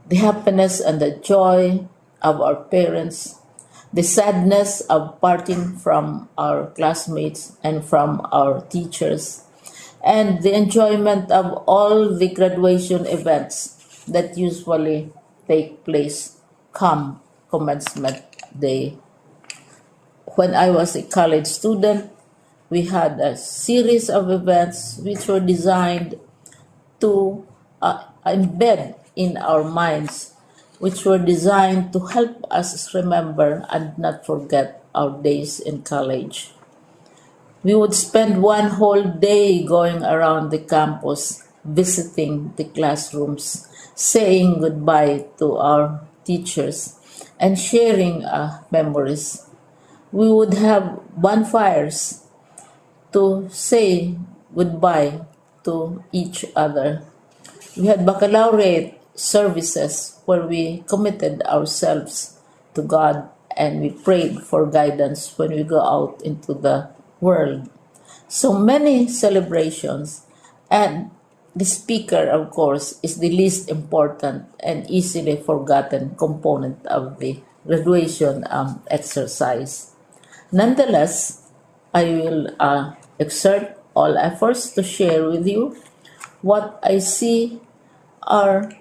the happiness and the joy of our parents, the sadness of parting from our classmates and from our teachers, and the enjoyment of all the graduation events that usually take place come commencement day. When I was a college student, we had a series of events which were designed to embed in our minds, which were designed to help us remember and not forget our days in college. We would spend one whole day going around the campus, visiting the classrooms, saying goodbye to our teachers, and sharing memories. We would have bonfires to say goodbye to each other. We had baccalaureate services where we committed ourselves to God and we prayed for guidance when we go out into the world. So many celebrations, and the speaker, of course, is the least important and easily forgotten component of the graduation exercise. Nonetheless, I will exert all efforts to share with you what I see are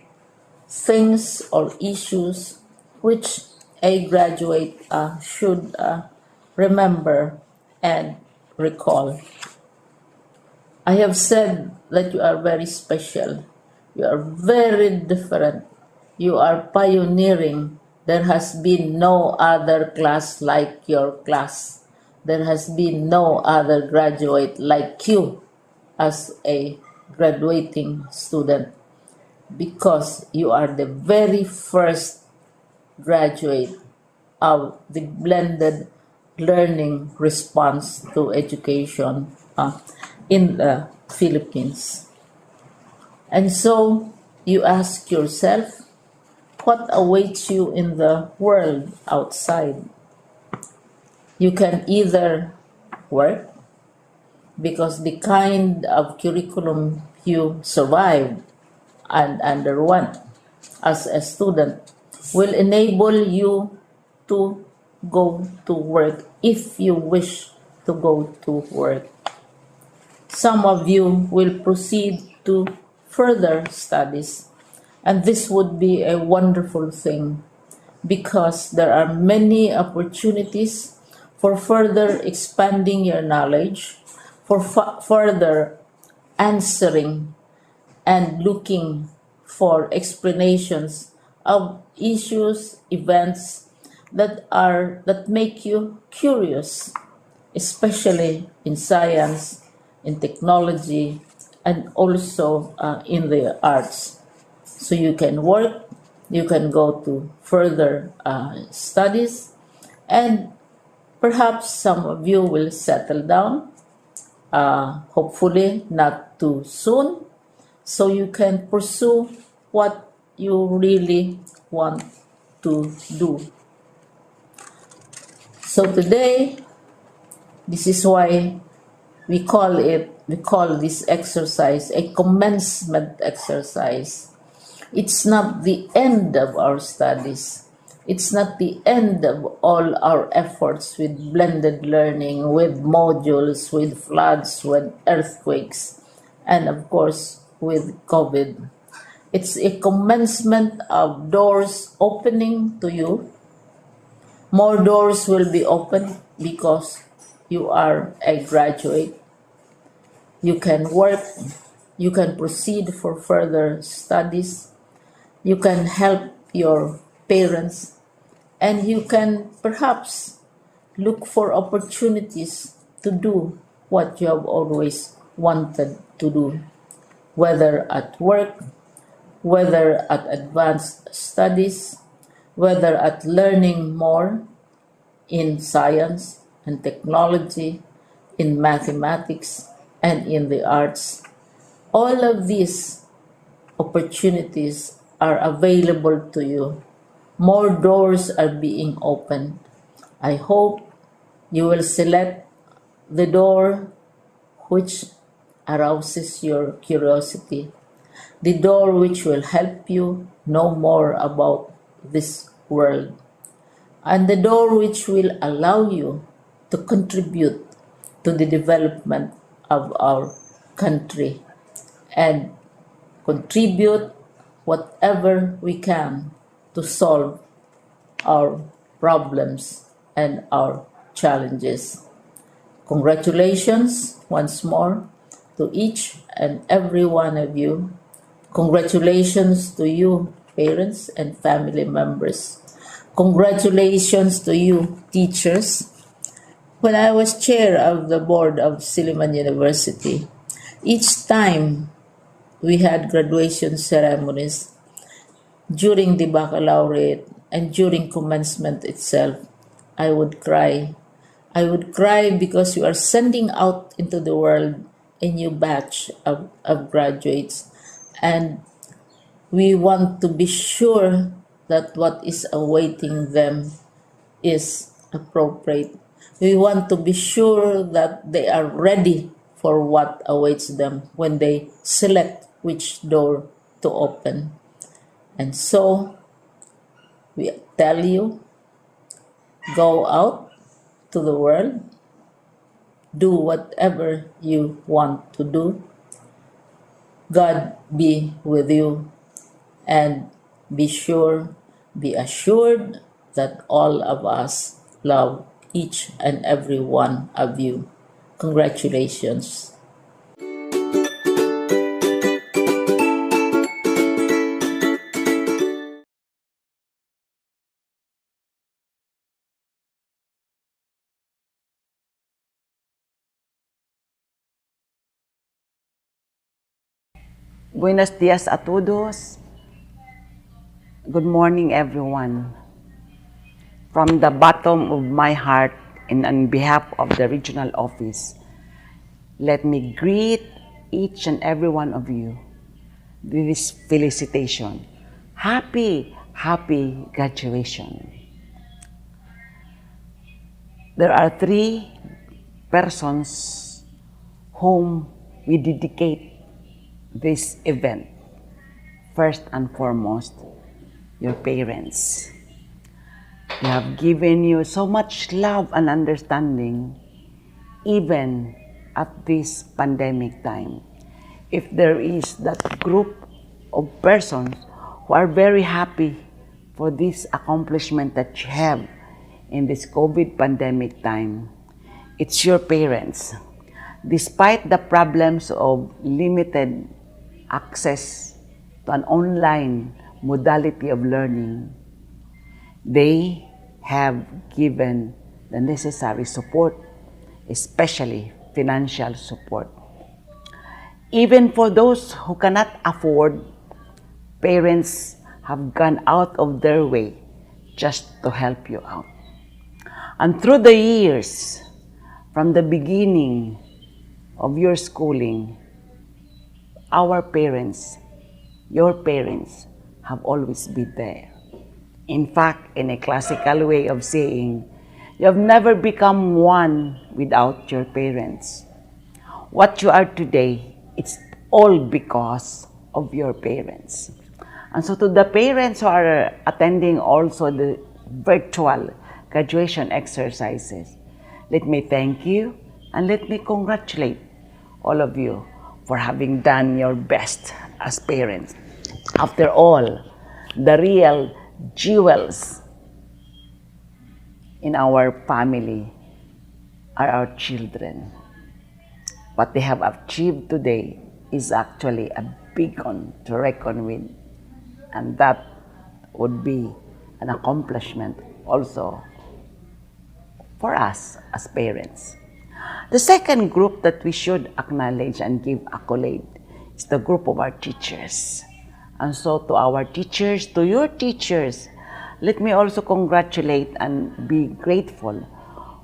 things or issues which a graduate should remember and recall. I have said that you are very special. You are very different. You are pioneering. There has been no other class like your class. There has been no other graduate like you as a graduating student, because you are the very first graduate of the blended learning response to education in the Philippines. And so you ask yourself, what awaits you in the world outside? You can either work, because the kind of curriculum you survived and underwent as a student will enable you to go to work if you wish to go to work. Some of you will proceed to further studies, And this would be a wonderful thing because there are many opportunities for further expanding your knowledge, for further answering and looking for explanations of issues, events that make you curious, especially in science, in technology, and also in the arts. So you can work, you can go to further studies, and perhaps some of you will settle down, hopefully not too soon, so you can pursue what you really want to do. So today, this is why we call this exercise a commencement exercise. It's not the end of our studies. It's not the end of all our efforts with blended learning, with modules, with floods, with earthquakes, and of course with COVID. It's a commencement of doors opening to you. More doors will be opened because you are a graduate. You can work, you can proceed for further studies, you can help your parents, and you can perhaps look for opportunities to do what you have always wanted to do, whether at work, whether at advanced studies, whether at learning more in science and technology, in mathematics, and in the arts. All of these opportunities are available to you. More doors are being opened. I hope you will select the door which arouses your curiosity, the door which will help you know more about this world, and the door which will allow you to contribute to the development of our country and contribute whatever we can to solve our problems and our challenges. Congratulations once more to each and every one of you. Congratulations to you, parents and family members. Congratulations to you, teachers. When I was chair of the board of Silliman University, each time we had graduation ceremonies during the baccalaureate and during commencement itself, I would cry. I would cry because we are sending out into the world a new batch of graduates, and we want to be sure that what is awaiting them is appropriate. We want to be sure that they are ready for what awaits them when they select which door to open. And so, we tell you, go out to the world, do whatever you want to do. God be with you, and be assured that all of us love each and every one of you. Congratulations. Buenos dias a todos. Good morning, everyone. From the bottom of my heart and on behalf of the regional office, let me greet each and every one of you with this felicitation. Happy graduation. There are 3 persons whom we dedicate this event. First and foremost, your parents. They have given you so much love and understanding even at this pandemic time. If there is that group of persons who are very happy for this accomplishment that you have in this COVID pandemic time. It's your parents. Despite the problems of limited access to an online modality of learning, they have given the necessary support, especially financial support. Even for those who cannot afford, parents have gone out of their way just to help you out. And through the years, from the beginning of your schooling, our parents, your parents, have always been there. In fact, in a classical way of saying, you have never become one without your parents. What you are today, it's all because of your parents. And so to the parents who are attending also the virtual graduation exercises, let me thank you and let me congratulate all of you for having done your best as parents. After all, the real jewels in our family are our children. What they have achieved today is actually a beacon to reckon with, and that would be an accomplishment also for us as parents. The second group that we should acknowledge and give accolade is the group of our teachers. And so to our teachers, to your teachers, let me also congratulate and be grateful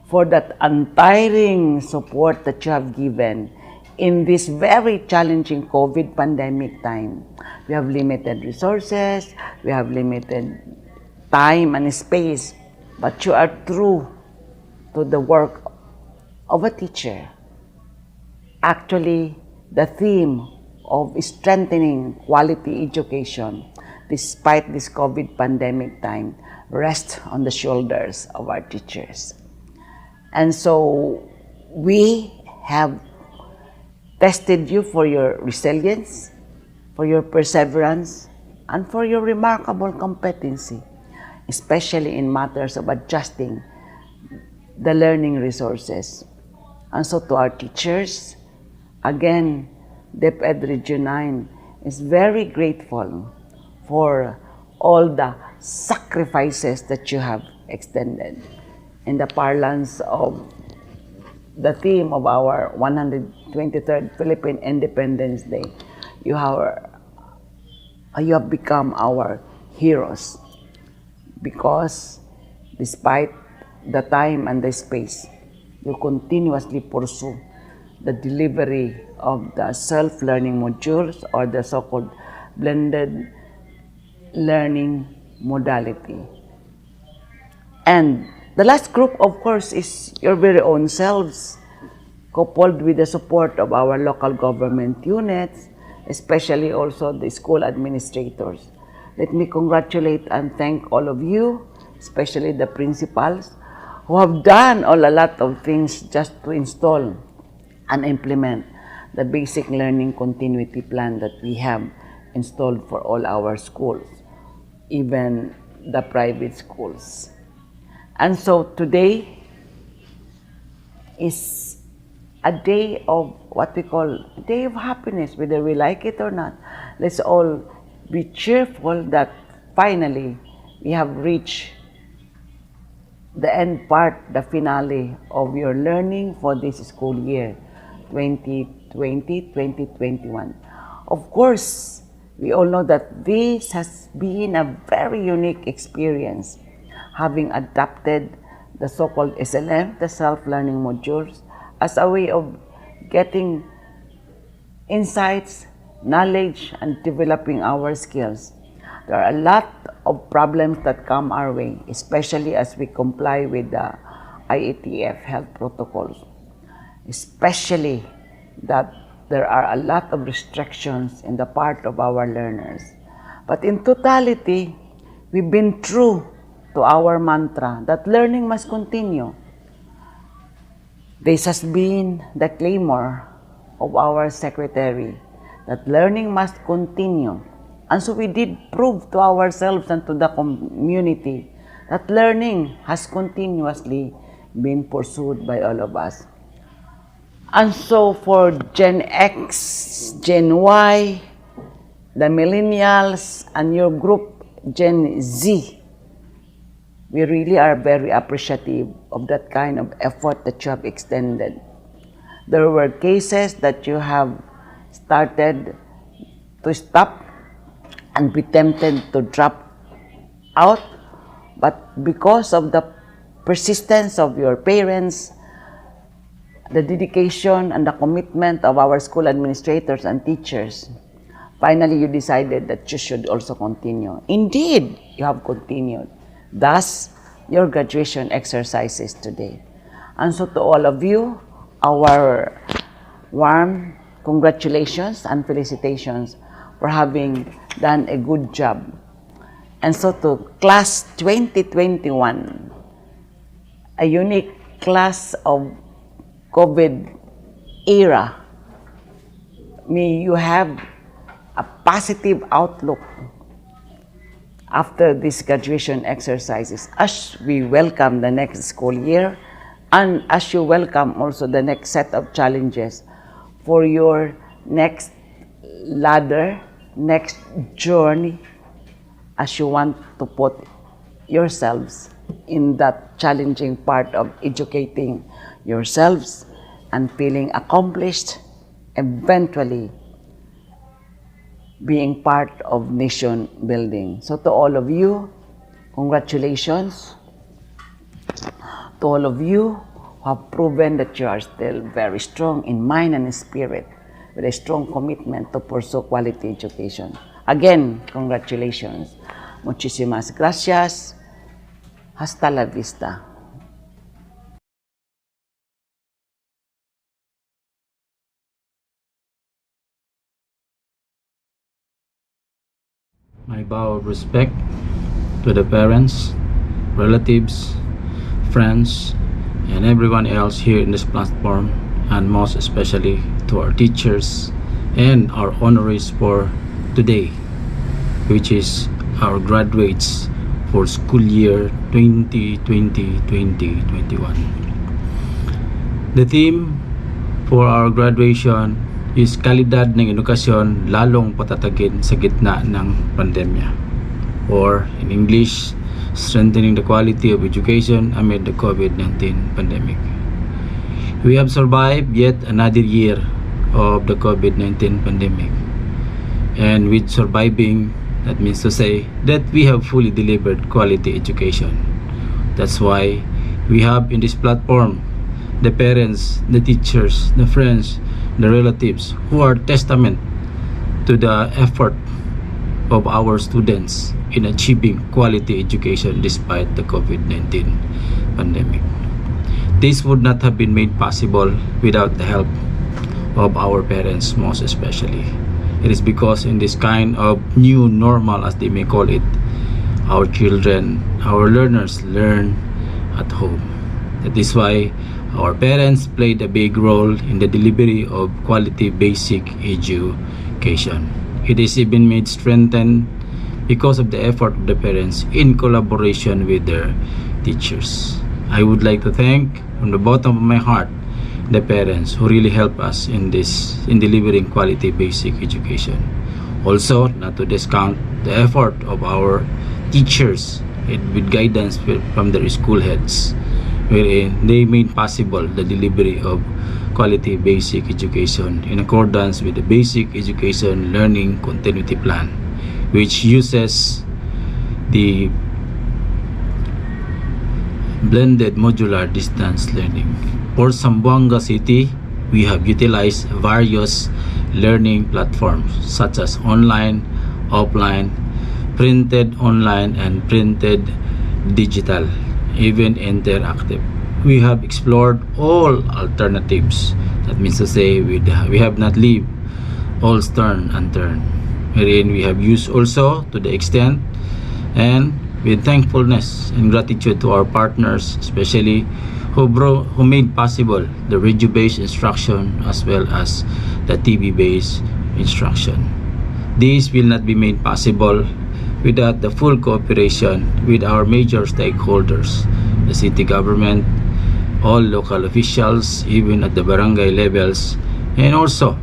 for that untiring support that you have given in this very challenging COVID pandemic time. We have limited resources, we have limited time and space, but you are true to the work of a teacher. Actually, the theme of strengthening quality education despite this COVID pandemic time rests on the shoulders of our teachers. And so we have tested you for your resilience, for your perseverance, and for your remarkable competency, especially in matters of adjusting the learning resources. And so to our teachers, again, DepEd Region 9 is very grateful for all the sacrifices that you have extended. In the parlance of the theme of our 123rd Philippine Independence Day, you have become our heroes because despite the time and the space, you continuously pursue the delivery of the self-learning modules or the so-called blended learning modality. And the last group, of course, is your very own selves, coupled with the support of our local government units, especially also the school administrators. Let me congratulate and thank all of you, especially the principals, who have done a lot of things just to install and implement the basic learning continuity plan that we have installed for all our schools, even the private schools. And so today is a day of what we call a day of happiness, whether we like it or not. Let's all be cheerful that finally we have reached the end part, the finale of your learning for this school year, 2020-2021. Of course, we all know that this has been a very unique experience, having adapted the so-called ELEM, the self-learning modules, as a way of getting insights, knowledge, and developing our skills. There are a lot of problems that come our way, especially as we comply with the IATF health protocols, especially that there are a lot of restrictions in the part of our learners. But in totality, we've been true to our mantra that learning must continue. This has been the clamor of our secretary, that learning must continue. And so we did prove to ourselves and to the community that learning has continuously been pursued by all of us. And so for Gen X, Gen Y, the millennials, and your group, Gen Z, we really are very appreciative of that kind of effort that you have extended. There were cases that you have started to stop and be tempted to drop out, but because of the persistence of your parents, the dedication and the commitment of our school administrators and teachers, finally you decided that you should also continue. Indeed, you have continued. Thus, your graduation exercises today. And so to all of you, our warm congratulations and felicitations for having done a good job. And so to class 2021, a unique class of COVID era, may you have a positive outlook after these graduation exercises as we welcome the next school year and as you welcome also the next set of challenges for your next ladder, next journey, as you want to put yourselves in that challenging part of educating yourselves and feeling accomplished, eventually being part of nation building. So to all of you, congratulations. To all of you who have proven that you are still very strong in mind and in spirit, with a strong commitment to pursue quality education. Again, congratulations. Muchísimas gracias. Hasta la vista. My bow of respect to the parents, relatives, friends, and everyone else here in this platform, and most especially to our teachers and our honorees for today, which is our graduates for school year 2020-2021. The theme for our graduation is kalidad ng edukasyon lalong patatagin sa gitna ng pandemya, or in English, strengthening the quality of education amid the COVID-19 pandemic. We have survived yet another year of the COVID-19 pandemic, and with surviving, that means to say that we have fully delivered quality education. That's why we have in this platform the parents, the teachers, the friends, the relatives who are testament to the effort of our students in achieving quality education despite the COVID-19 pandemic. This would not have been made possible without the help of our parents, most especially. It is because in this kind of new normal, as they may call it, our children, our learners learn at home. That is why our parents played a big role in the delivery of quality basic education. It is even made strengthened because of the effort of the parents in collaboration with their teachers. I would like to thank from the bottom of my heart the parents who really help us in delivering quality basic education. Also, not to discount the effort of our teachers with guidance from their school heads, wherein they made possible the delivery of quality basic education in accordance with the Basic Education Learning Continuity Plan, which uses the blended modular distance learning. For Zamboanga City, we have utilized various learning platforms such as online, offline, printed online, and printed digital, even interactive. We have explored all alternatives. That means to say we have not leave all stone unturned, wherein we have used also to the extent and with thankfulness and gratitude to our partners, especially who made possible the radio-based instruction as well as the TV-based instruction. This will not be made possible without the full cooperation with our major stakeholders, the city government, all local officials, even at the barangay levels, and also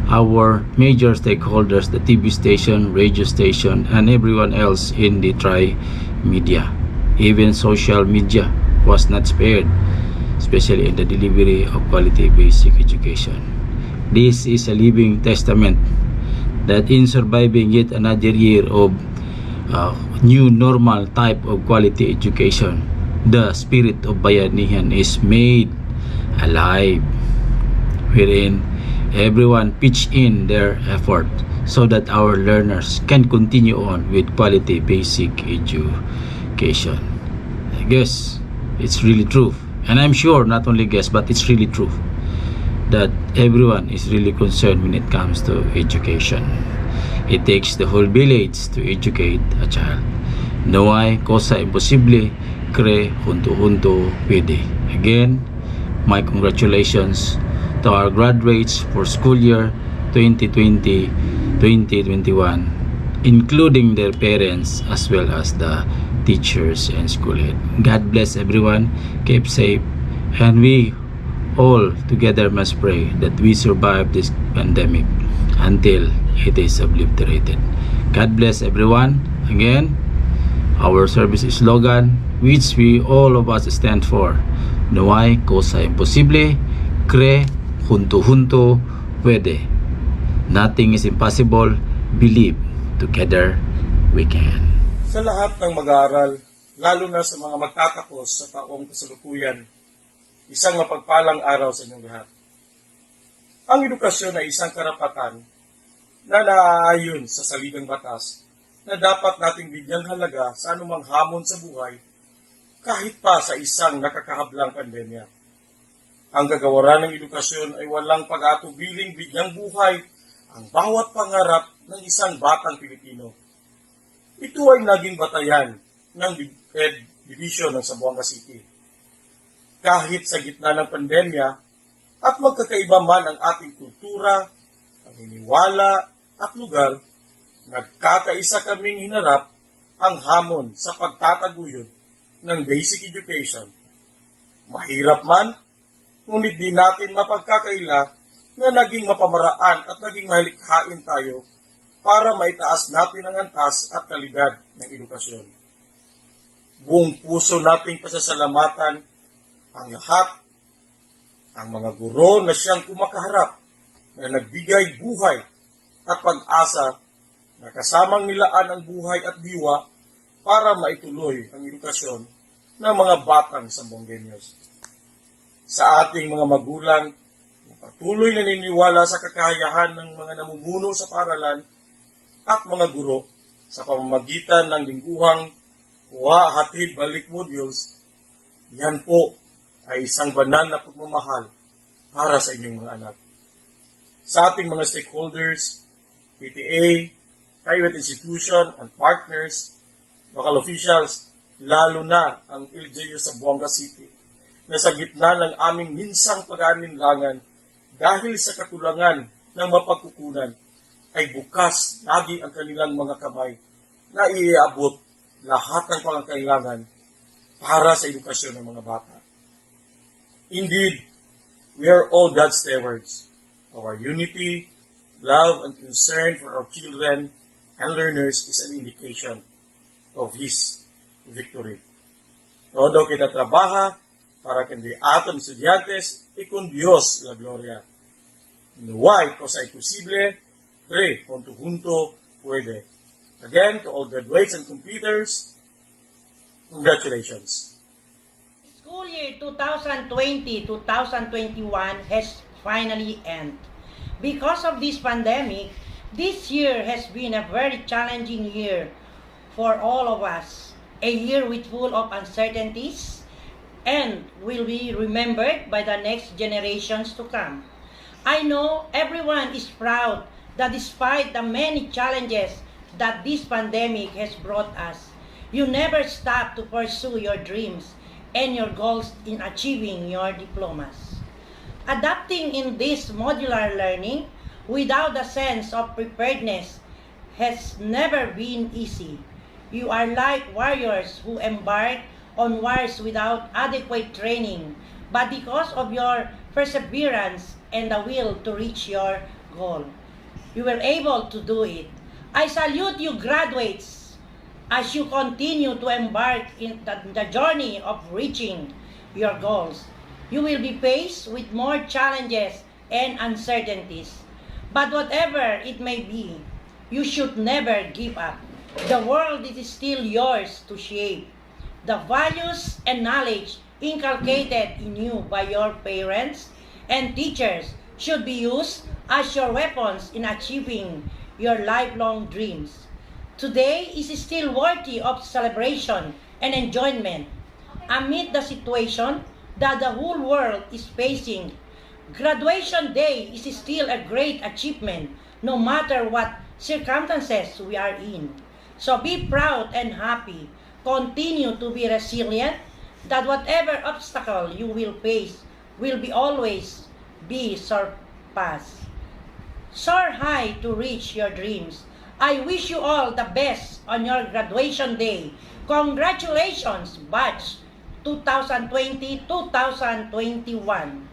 our major stakeholders, the TV station, radio station, and everyone else in the tri-media. Even social media was not spared, especially in the delivery of quality basic education. This is a living testament that in surviving yet another year of new normal type of quality education, the spirit of bayanihan is made alive, wherein everyone pitch in their effort so that our learners can continue on with quality basic education. I guess it's really true, and I'm sure not only guess but it's really true that everyone is really concerned when it comes to education. It takes the whole village to educate a child. No hay cosa imposible, cre junto pwede. Again, my congratulations to our graduates for school year 2020-2021, including their parents as well as the teachers and school head. God bless everyone, keep safe, and we all together must pray that we survive this pandemic until it is obliterated. God bless everyone. Again, our service slogan, which we all of us stand for: no hay cosa imposible, cre junto puede. Nothing is impossible, believe together we can. Sa lahat ng mag-aaral, lalo na sa mga magtatapos sa taong kasalukuyan, isang mapagpalang araw sa inyong lahat. Ang edukasyon ay isang karapatan na naaayon sa saligang batas na dapat nating bigyang halaga sa anumang hamon sa buhay kahit pa sa isang nakakahablang pandemya. Ang gagawaran ng edukasyon ay walang pag-atubiling bigyang buhay ang bawat pangarap ng isang batang Pilipino. Ito ay naging batayan ng Ed Division ng Zamboanga City. Kahit sa gitna ng pandemya at magkakaiba man ang ating kultura, paniniwala at lugar, nagkakaisa kaming hinarap ang hamon sa pagtataguyod ng basic education. Mahirap man, ngunit di natin mapagkakaila na naging mapamaraan at naging malikhain tayo para maitaas natin ang antas at kalidad ng edukasyon. Buong puso nating pasasalamatan ang lahat, ang mga guro na siyang kumakaharap, na nagbigay buhay at pag-asa, na kasamang nilaan ang buhay at diwa para maituloy ang edukasyon ng mga batang Zamboangueños. Sa ating mga magulang, patuloy na naniniwala sa kakayahan ng mga namumuno sa paaralan at mga guro sa pamamagitan ng lingguhang kuha hatid balik modules, yan po ay isang banal na pagmamahal para sa inyong mga anak. Sa ating mga stakeholders, PTA, private institution, and partners, local officials, lalo na ang LGU sa Zamboanga City, na sa gitna ng aming minsang pag-aalinlangan dahil sa kakulangan ng mapagkukunan, ay bukas lagi ang kanilang mga kamay na iabot lahat ng pangangailangan para sa edukasyon ng mga bata. Indeed, we are all God's stewards. Our unity, love, and concern for our children and learners is an indication of His victory. Todo kita trabaja para que de atom estudiantes y con Dios la gloria. No hay cosa imposible, pre, junto puede. Again, to all graduates and completers, congratulations. School year 2020-2021 has finally ended. Because of this pandemic, this year has been a very challenging year for all of us. A year with full of uncertainties and will be remembered by the next generations to come. I know everyone is proud that despite the many challenges that this pandemic has brought us, you never stop to pursue your dreams and your goals in achieving your diplomas. Adapting in this modular learning without a sense of preparedness has never been easy. You are like warriors who embark on wars without adequate training, but because of your perseverance and the will to reach your goal, you were able to do it. I salute you, graduates, as you continue to embark in the journey of reaching your goals. You will be faced with more challenges and uncertainties. But whatever it may be, you should never give up. The world is still yours to shape. The values and knowledge inculcated in you by your parents and teachers should be used as your weapons in achieving your lifelong dreams. Today is still worthy of celebration and enjoyment amid the situation that the whole world is facing. Graduation Day is still a great achievement no matter what circumstances we are in. So be proud and happy. Continue to be resilient, that whatever obstacle you will face will be always be surpassed. Soar high to reach your dreams. I wish you all the best on your graduation day. Congratulations, batch 2020-2021.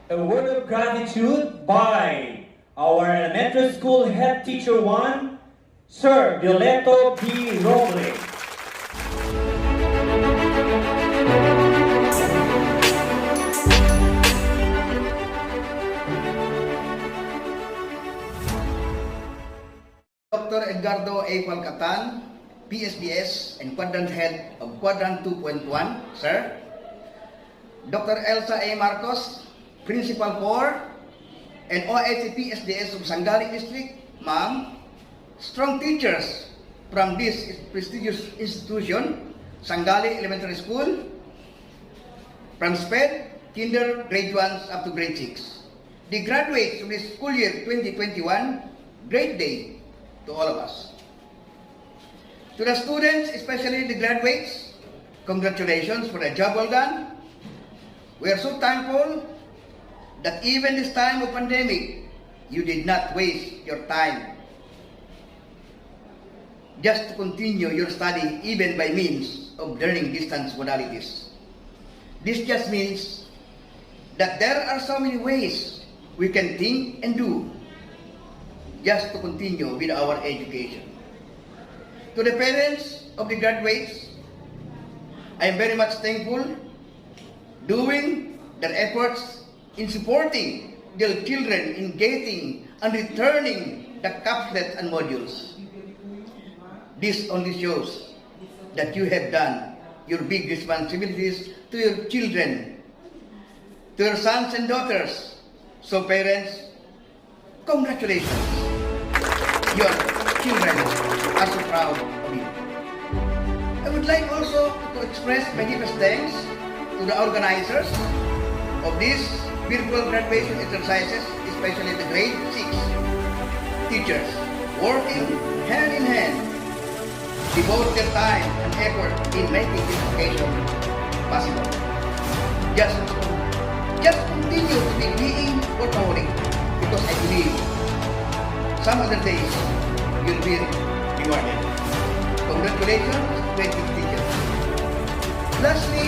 A word of gratitude by our elementary school head teacher 1, Sir Violeto P. Roble. Dr. Edgardo A. Palcatan, PSDS and Quadrant Head of Quadrant 2.1, Sir. Dr. Elsa A. Marcos, Principal 4 and OIC PSDS of Sangali District, Ma'am. Strong teachers from this prestigious institution, Sangali Elementary School, from SPED, Kinder, Grade 1 up to Grade 6. The graduates of this school year 2021, great day to all of us. To the students, especially the graduates, congratulations for the job well done. We are so thankful that even this time of pandemic, you did not waste your time just to continue your study even by means of learning distance modalities. This just means that there are so many ways we can think and do just to continue with our education. To the parents of the graduates, I am very much thankful doing their efforts in supporting their children in getting and returning the capsules and modules. This only shows that you have done your big responsibilities to your children, to your sons and daughters. So parents, congratulations. Your children are so proud of you. I would like also to express my deepest thanks to the organizers of these virtual graduation exercises, especially the grade 6 teachers, working hand in hand, devote their time and effort in making this occasion possible. Just continue to be being workaholic, because I believe some other days you'll be rewarded. Congratulations, graduate teachers. Lastly,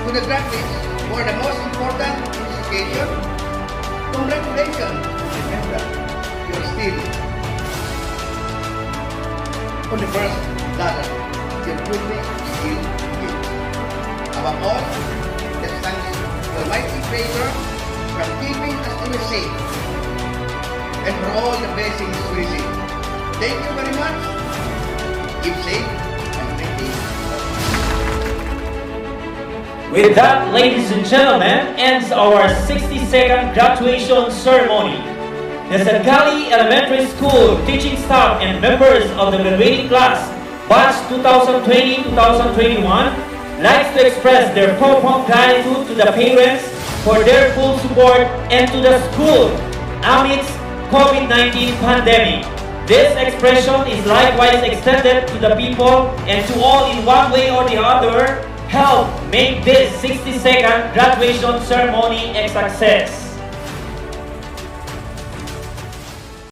to the graduates who are the most important in this occasion, congratulations. Remember, you're still on the first ladder. Your goodness is still good. Above all, let's thank the Almighty Creator for keeping us always safe and for all the blessings we receive. Thank you very much. Keep safe and thank you. With that, ladies and gentlemen, ends our 60-second graduation ceremony. The Sangali Elementary School teaching staff and members of the graduating class, batch 2020-2021, likes to express their profound gratitude to the parents for their full support and to the school amidst COVID-19 pandemic. This expression is likewise extended to the people and to all in one way or the other help make this 60-second graduation ceremony a success.